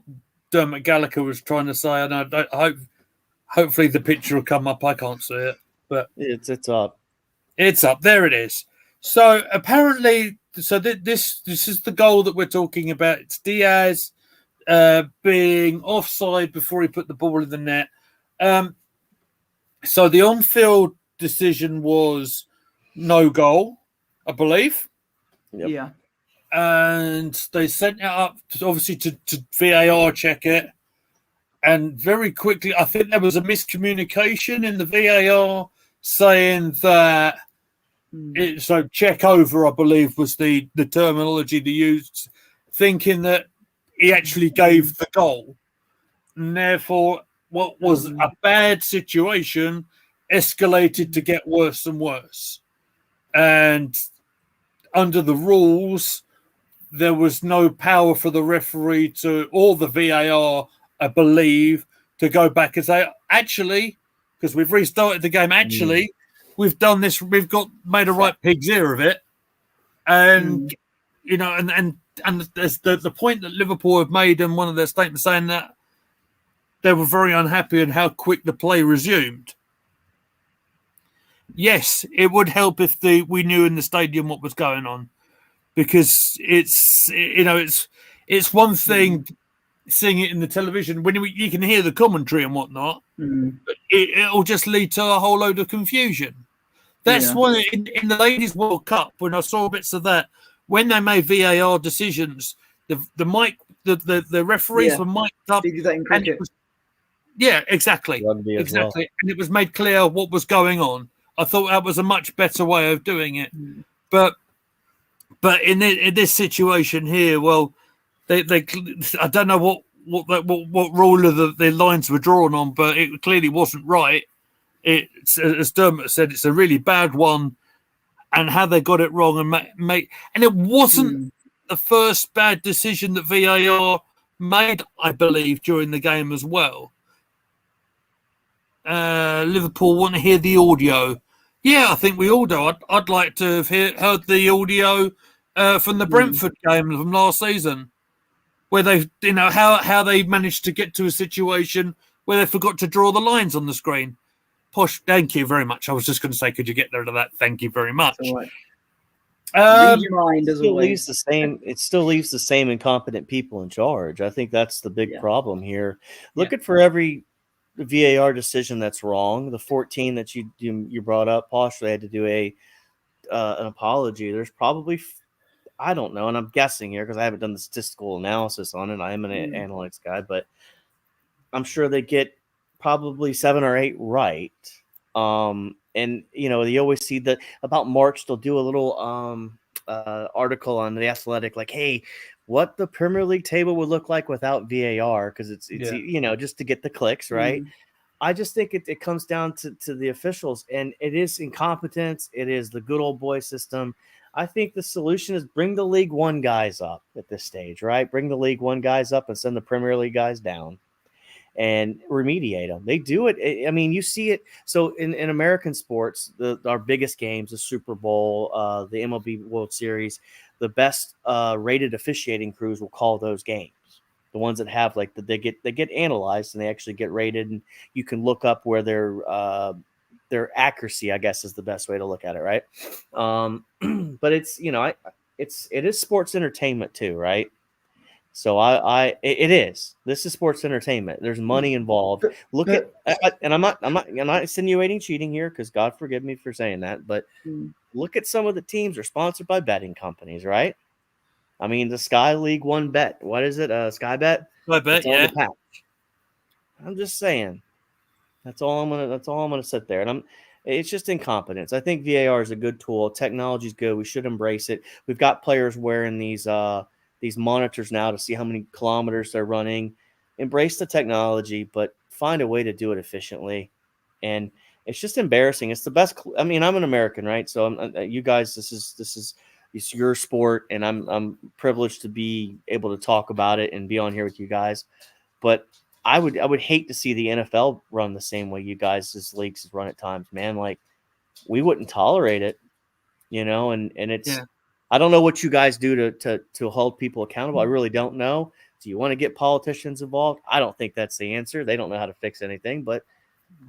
Dermot Gallagher was trying to say, and I hopefully the picture will come up. I can't see it, but it's up. It's up. There it is. So apparently, this is the goal that we're talking about. It's Diaz being offside before he put the ball in the net. So the on-field decision was no goal, I believe. Yep. Yeah. And they sent it up, obviously, to VAR check it. And very quickly, I think there was a miscommunication in the VAR saying that so check over, I believe, was the terminology they used, thinking that he actually gave the goal. And therefore, what was a bad situation escalated to get worse and worse. And under the rules, there was no power for the referee or the VAR, I believe, to go back and say, actually, because we've restarted the game, we've done this, we've made a right pig's ear of it. And, and there's the point that Liverpool have made in one of their statements saying that they were very unhappy in how quick the play resumed. Yes, it would help if we knew in the stadium what was going on, because it's one thing seeing it in the television when you can hear the commentary and whatnot. But it'll just lead to a whole load of confusion. That's why in the Ladies World Cup, when I saw bits of that, when they made VAR decisions, the referees were mic'd up. They do that in cricket. Exactly. Exactly. Well. And it was made clear what was going on. I thought that was a much better way of doing it. But in this situation here, well, they I don't know what rule of the lines were drawn on, but it clearly wasn't right. It's, as Dermot said, it's a really bad one, and how they got it wrong and it wasn't the first bad decision that VAR made, I believe, during the game as well. Liverpool want to hear the audio. Yeah, I think we all do. I'd like to have heard the audio from the Brentford game from last season, where they, how they managed to get to a situation where they forgot to draw the lines on the screen. Posh, thank you very much. I was just going to say, could you get there to that? Thank you very much. Read your mind as always. It still leaves the same incompetent people in charge. I think that's the big problem here. Look at for every VAR decision that's wrong, the 14 that you brought up, Posh, they had to do an apology. There's probably, I don't know, and I'm guessing here because I haven't done the statistical analysis on it. I am an analytics guy, but I'm sure they get probably 7 or 8 right. And you always see that about March, they'll do a little article on the Athletic, like, hey, what the Premier League table would look like without VAR, because it's just to get the clicks, right? I just think it comes down to the officials, and it is incompetence. It is the good old boy system. I think the solution is bring the League One guys up at this stage, right? Bring the League One guys up and send the Premier League guys down. and remediate them. They do it. I mean, you see it. So in American sports, our biggest games, the Super Bowl, the MLB World Series, the best rated officiating crews will call those games. The ones that have like they get analyzed and they actually get rated, and you can look up where their accuracy, I guess, is the best way to look at it, right? But it's it is sports entertainment too, right? So it is. This is sports entertainment. There's money involved. And I'm not insinuating cheating here, because God forgive me for saying that, but look at some of the teams are sponsored by betting companies, right? I mean, the Sky League One bet. What is it? Sky Bet? I bet, yeah. On the patch. I'm just saying. That's all I'm gonna sit there. And it's just incompetence. I think VAR is a good tool. Technology's good. We should embrace it. We've got players wearing these monitors now to see how many kilometers they're running. Embrace the technology, but find a way to do it efficiently. And it's just embarrassing. It's the best. I mean, I'm an American, right? So you guys, it's your sport, and I'm privileged to be able to talk about it and be on here with you guys. But I would hate to see the NFL run the same way you guys' leagues run at times, man. Like, we wouldn't tolerate it, and it's. Yeah. I don't know what you guys do to hold people accountable. I really don't know. Do you want to get politicians involved? I don't think that's the answer. They don't know how to fix anything, but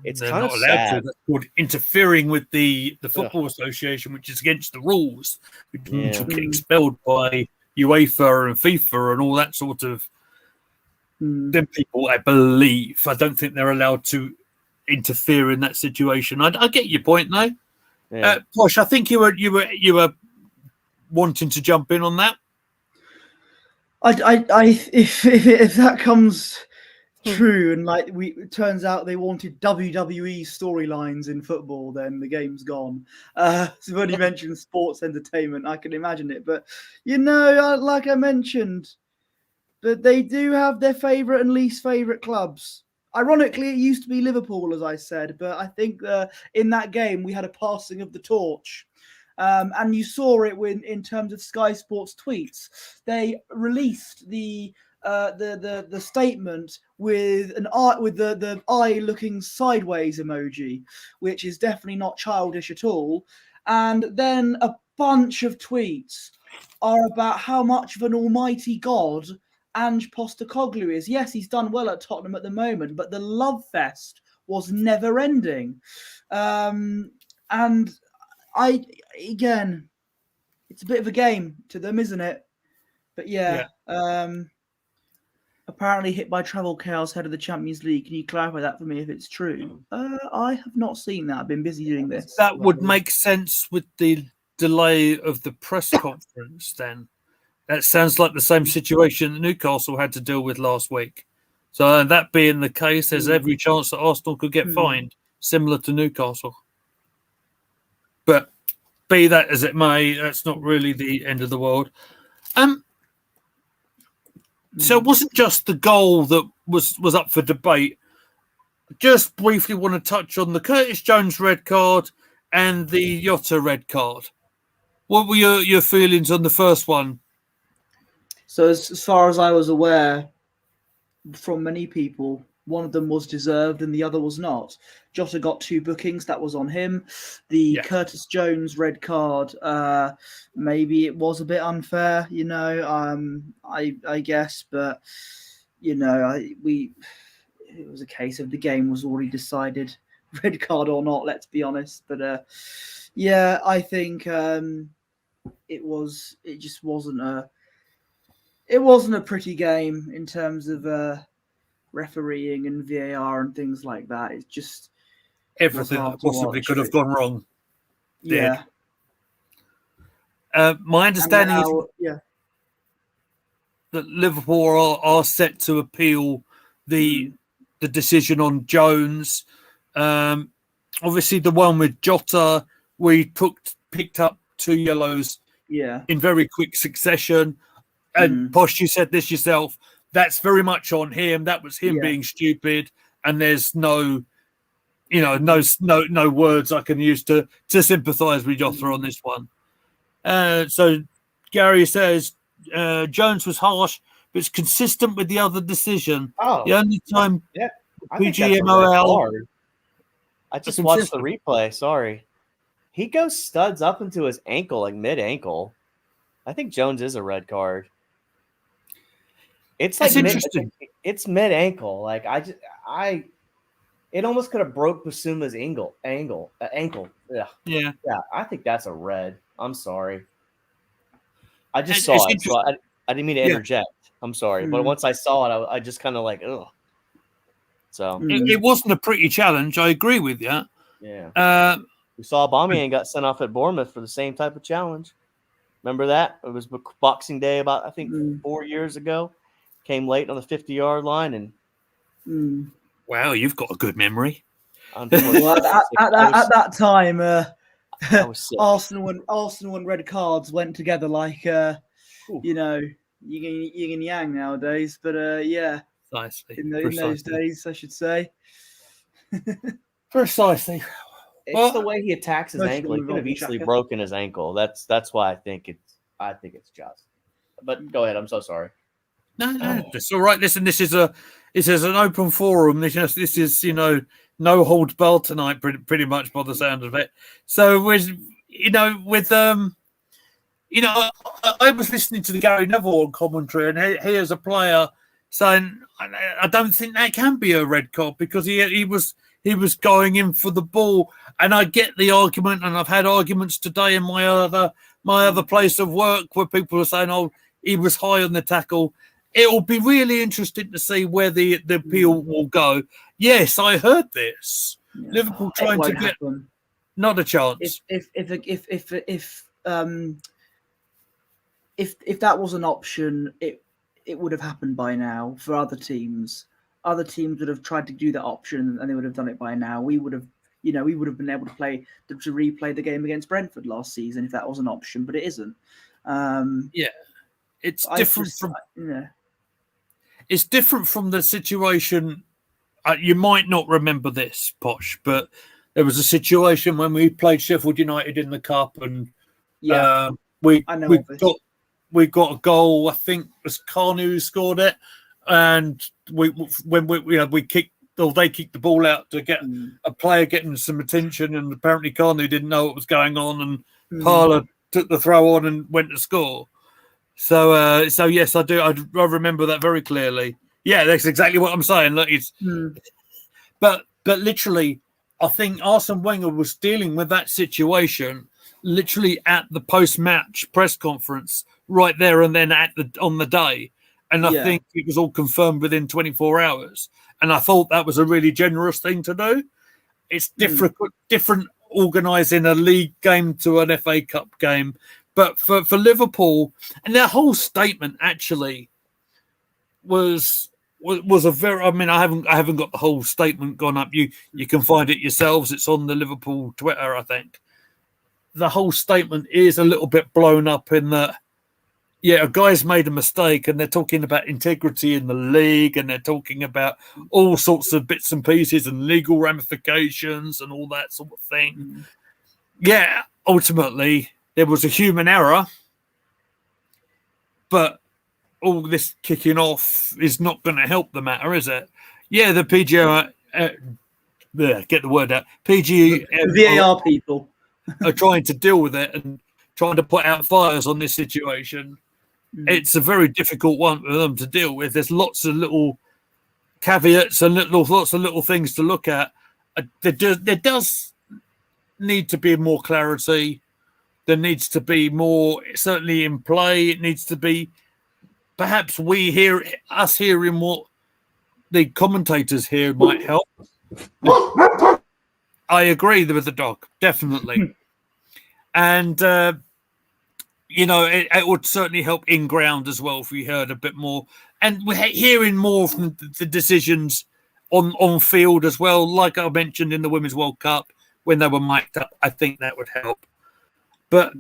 it's They're kind not of allowed sad. to. That's called interfering with the Football Association, which is against the rules, which means you'll get expelled by UEFA and FIFA and all that sort of. Them people, I believe. I don't think they're allowed to interfere in that situation. I get your point, though. Yeah. Posh, I think you were wanting to jump in on that. If that comes true, and it turns out they wanted WWE storylines in football, then the game's gone. So when you mentioned sports entertainment, I can imagine it. But like I mentioned, that they do have their favourite and least favourite clubs. Ironically, it used to be Liverpool, as I said, but I think in that game we had a passing of the torch. And you saw it in terms of Sky Sports tweets. They released the statement with the eye looking sideways emoji, which is definitely not childish at all. And then a bunch of tweets are about how much of an almighty God Ange Postecoglou is. Yes, he's done well at Tottenham at the moment, but the love fest was never ending. And again, it's a bit of a game to them, isn't it? But yeah. Apparently hit by travel chaos head of the Champions League. Can you clarify that for me if it's true? I have not seen that. I've been busy doing this. That would make sense with the delay of the press conference then. That sounds like the same situation that Newcastle had to deal with last week. So that being the case, there's every chance that Arsenal could get fined, similar to Newcastle. But be that as it may, that's not really the end of the world. So it wasn't just the goal that was up for debate. Just briefly want to touch on the Curtis Jones red card and the Jota red card. What were your feelings on the first one? So as far as I was aware, from many people, one of them was deserved and the other was not. Jota got 2 bookings. That was on him. The Curtis Jones red card, maybe it was a bit unfair, I guess. But, it was a case of the game was already decided, red card or not, let's be honest. But, I think it just wasn't a pretty game in terms of refereeing and VAR and things like that. It's just everything that possibly could have gone wrong. Yeah. My understanding is that Liverpool are set to appeal the decision on Jones. Obviously, the one with Jota, we picked up 2 yellows in very quick succession. And Posh, you said this yourself. That's very much on him. That was him being stupid, and there's no words I can use to sympathise with Jota on this one. So Gary says Jones was harsh, but it's consistent with the other decision. Oh, The only time yeah. I think that's a red PGMOL card. I just watched the replay. Sorry. He goes studs up into his ankle, like mid-ankle. I think Jones is a red card. It's like It's interesting. It's mid-ankle. Like it almost could have broke Basuma's ankle. Yeah. Yeah. Yeah, I think that's a red. I'm sorry. I just saw it, so I didn't mean to interject. I'm sorry, but once I saw it, I just kind of like, ugh. So it wasn't a pretty challenge. I agree with you. Yeah. We saw Aubameyang got sent off at Bournemouth for the same type of challenge. Remember that? It was Boxing Day about, I think, 4 years ago. Came late on the 50-yard line. And wow, you've got a good memory. Well, at that time, Arsenal and red cards went together like, yin and yang nowadays. But yeah, precisely. In those days, I should say. Precisely. It's the way he attacks his ankle. He could have easily broken his ankle. That's why I think it's just. But go ahead. I'm so sorry. No, that's all right. Listen, this is an open forum. This is no holds barred tonight, pretty much by the sound of it. So I was listening to the Gary Neville commentary, and he as a player saying, I don't think that can be a red card because he was going in for the ball, and I get the argument, and I've had arguments today in my other place of work where people are saying, oh, he was high on the tackle. It will be really interesting to see where the appeal will go. Yes, I heard this. Yeah. Liverpool trying to get not a chance. If that was an option, it would have happened by now for other teams. Other teams would have tried to do that option, and they would have done it by now. We would have been able to replay the game against Brentford last season if that was an option, but it isn't. It's different It's different from the situation. You might not remember this, Posh, but there was a situation when we played Sheffield United in the cup, and we got a goal. I think it was Carnu who scored it, and they kicked the ball out to get a player getting some attention, and apparently Carnu didn't know what was going on, and Parler took the throw on and went to score. So yes, I do. I remember that very clearly. Yeah, that's exactly what I'm saying. Look, but literally, I think Arsene Wenger was dealing with that situation literally at the post-match press conference, right there and then on the day, and I think it was all confirmed within 24 hours. And I thought that was a really generous thing to do. It's different organising a league game to an FA Cup game. But for Liverpool, and their whole statement actually was a very. I mean, I haven't got the whole statement gone up. You can find it yourselves. It's on the Liverpool Twitter, I think. The whole statement is a little bit blown up in that. Yeah, a guy's made a mistake, and they're talking about integrity in the league, and they're talking about all sorts of bits and pieces and legal ramifications and all that sort of thing. Yeah, ultimately. There was a human error, but all this kicking off is not going to help the matter, is it? Yeah, the PGA, get the word out. PGA VAR people are trying to deal with it and trying to put out fires on this situation. It's a very difficult one for them to deal with. There's lots of little caveats and lots of little things to look at. There does need to be more clarity. There needs to be more, certainly in play. It needs to be, perhaps us hearing what the commentators here might help. I agree with the dog, definitely. And, it would certainly help in ground as well if we heard a bit more. And we're hearing more from the decisions on field as well, like I mentioned in the Women's World Cup when they were mic'd up. I think that would help. But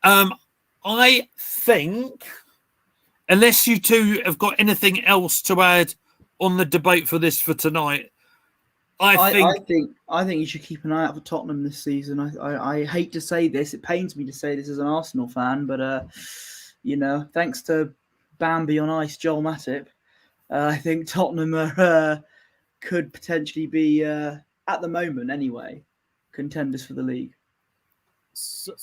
I think, unless you two have got anything else to add on the debate for tonight, I think you should keep an eye out for Tottenham this season. I hate to say this; it pains me to say this as an Arsenal fan, but thanks to Bambi on ice, Joel Matip. I think Tottenham could potentially be, at the moment anyway, contenders for the league. So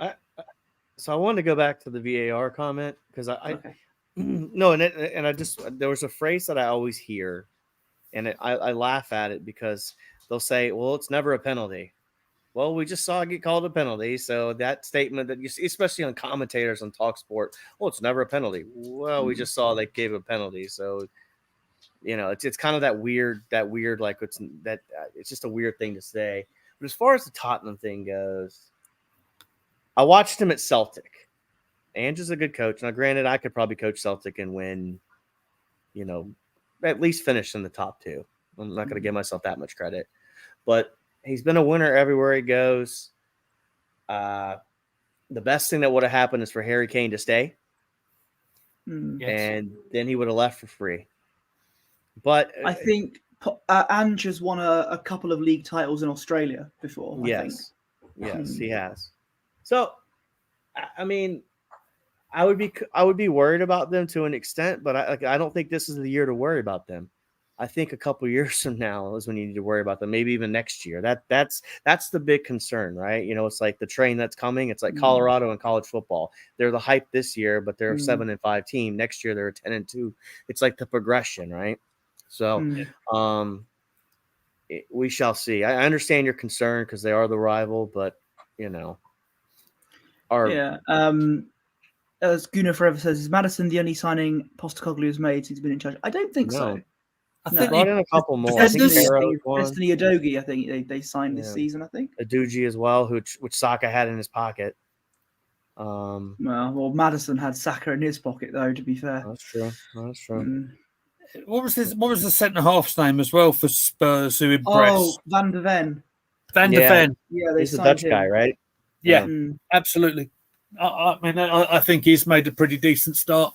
I wanted to go back to the VAR comment because Okay. no, and I just there was a phrase that I always hear, and I laugh at it because they'll say, "Well, it's never a penalty." Well, we just saw it get called a penalty, so that statement that you see, especially on commentators on TalkSport, well, it's never a penalty. Well, we just saw they gave a penalty, so it's kind of that weird like it's just a weird thing to say. But as far as the Tottenham thing goes, I watched him at Celtic. Ange is a good coach. Now, granted, I could probably coach Celtic and win, at least finish in the top 2. I'm not going to give myself that much credit, but he's been a winner everywhere he goes. The best thing that would have happened is for Harry Kane to stay, and then he would have left for free. But I think Ange has won a couple of league titles in Australia before. Yes, he has. So, I mean, I would be worried about them to an extent, but I don't think this is the year to worry about them. I think a couple years from now is when you need to worry about them. Maybe even next year. That's the big concern, right? It's like the train that's coming. It's like Colorado and college football. They're the hype this year, but they're a 7-5 team. Next year they're a 10-2. It's like the progression, right? So, we shall see. I understand your concern because they are the rival, but as Gunnar Forever says, is Maddison the only signing Postecoglou has made since he's been in charge? I don't think so. I think brought in a couple more. I think Destiny Udogie, I think they signed this season. I think Udogie as well, which Saka had in his pocket. Well, Maddison had Saka in his pocket, though. To be fair, that's true. What was the centre half's name as well for Spurs who impressed? Oh, Van de Ven. Van de Ven. Yeah, he's a Dutch guy, right? Yeah, absolutely. I mean, I think he's made a pretty decent start.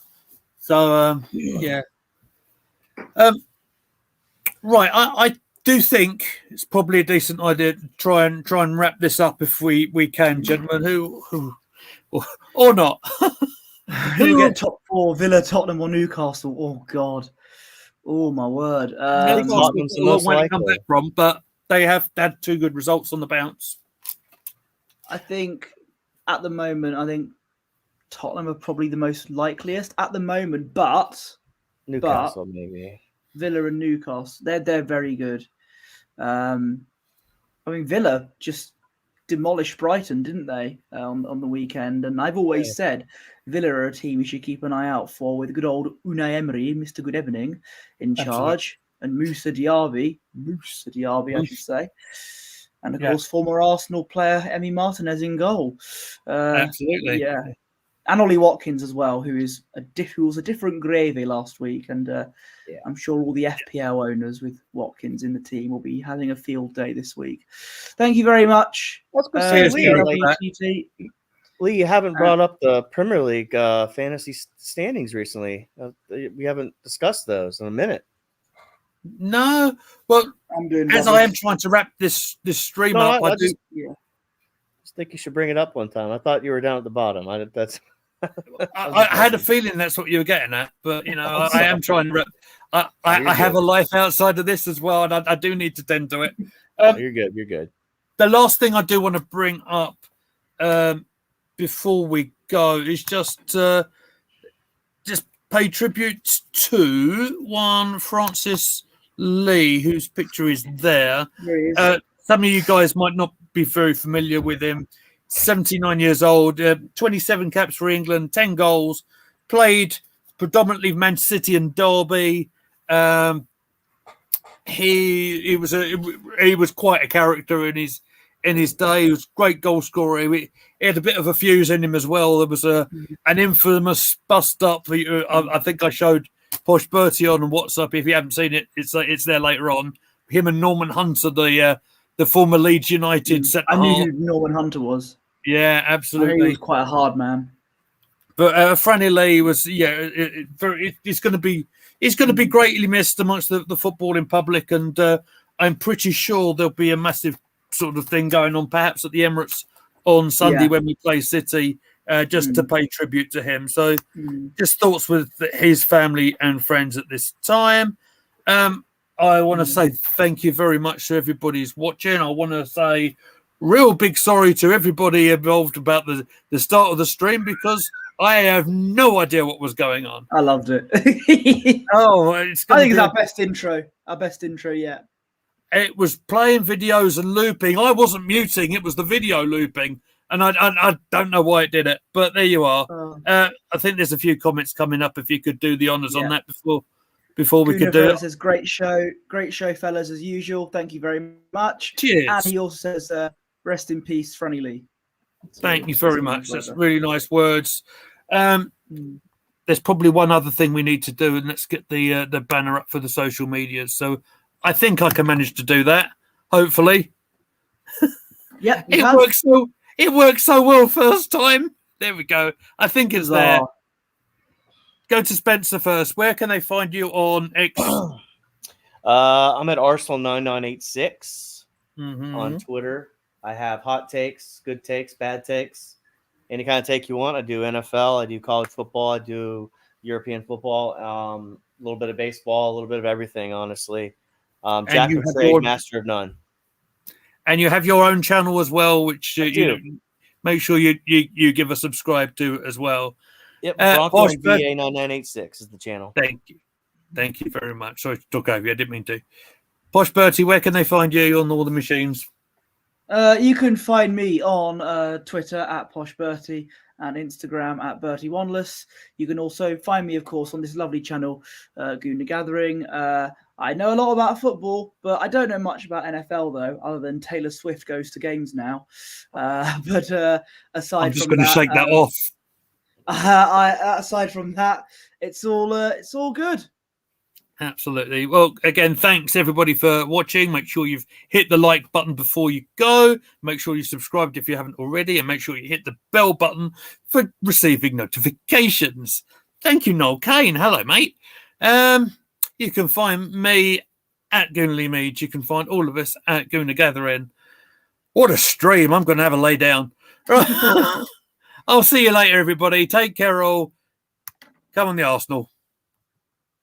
So, yeah. Right, I do think it's probably a decent idea to try and wrap this up if we can, gentlemen. Who or not? Who get top 4? Villa, Tottenham, or Newcastle? Oh God! Oh my word! Tottenham's the most likely. Come back from, but they have had 2 good results on the bounce. I think at the moment, Tottenham are probably the most likeliest at the moment, but Newcastle maybe. Villa and Newcastle, they're very good. Villa just demolished Brighton, didn't they, on the weekend? And I've always said Villa are a team you should keep an eye out for, with good old Unai Emery, Mr. Good Evening, in charge, and Moussa Diaby, I should say. And, of course, former Arsenal player Emi Martinez in goal. Absolutely. Yeah. And Ollie Watkins as well, who was a different gravy last week. And I'm sure all the FPL owners with Watkins in the team will be having a field day this week. Thank you very much. Lee, you haven't brought up the Premier League fantasy standings recently. We haven't discussed those in a minute. No, well, I am trying to wrap this stream up, I just think you should bring it up one time. I thought you were down at the bottom. I had a feeling that's what you were getting at, but I am trying to. I have a life outside of this as well, and I do need to tend to it. You're good. You're good. The last thing I do want to bring up before we go is just pay tribute to one Francis Lee, whose picture is there. Some of you guys might not be very familiar with him. 79 years old, 27 caps for England, 10 goals, played predominantly Manchester City and Derby. He was quite a character in his day. He was a great goal scorer. He had a bit of a fuse in him as well. There was an infamous bust up. I think I showed Posh Bertie on WhatsApp. If you haven't seen it, it's there later on. Him and Norman Hunter, the former Leeds United centre half. I knew who Norman Hunter was. Yeah, absolutely. He was quite a hard man. But Franny Lee was, he's going to be greatly missed amongst the footballing public, and I'm pretty sure there'll be a massive sort of thing going on, perhaps at the Emirates on Sunday when we play City. just to pay tribute to him. So Mm. just thoughts with his family and friends at this time. I want to say thank you very much to everybody who's watching. I want to say real big sorry to everybody involved about the start of the stream, because I have no idea what was going on. I loved it. Oh, I think it's our best intro. Our best intro yet. It was playing videos and looping. I wasn't muting; it was the video looping, and I don't know why it did it. But there you are. I think there's a few comments coming up. If you could do the honors on that before we could do it. Says great show, fellas, as usual. Thank you very much. Cheers. And he also says, rest in peace, Franny Lee. Thank you very much. That's really nice words. There's probably one other thing we need to do, and let's get the banner up for the social media. So I think I can manage to do that. Hopefully. Yeah, it worked so well first time. There we go. I think it's there. Go to Spencer first. Where can they find you on X? I'm at Arsenal9986 on Twitter. I have hot takes, good takes, bad takes, any kind of take you want. I do NFL, I do college football, I do European football, a little bit of baseball, a little bit of everything, honestly. Jack would say master of none. And you have your own channel as well, which make sure you give a subscribe to as well. Yep, Bronco VA 9986 is the channel. Thank you very much. Sorry to talk over you. I didn't mean to. Posh Bertie, where can they find you on all the machines? You can find me on Twitter at Posh Bertie and Instagram at Bertie Wanless. You can also find me, of course, on this lovely channel, Goon the Gathering. I know a lot about football, but I don't know much about NFL, though, other than Taylor Swift goes to games now. But aside I'm just from going to shake that off. Aside from that, it's all good. Absolutely. Well, again, thanks everybody for watching. Make sure you've hit the like button before you go. Make sure you subscribed if you haven't already, and make sure you hit the bell button for receiving notifications. Thank you, Noel Kane. Hello, mate. You can find me at Goonly Mead. You can find all of us at Goon the Gathering. What a stream. I'm going to have a lay down. I'll see you later, everybody. Take care all. Come on, the Arsenal.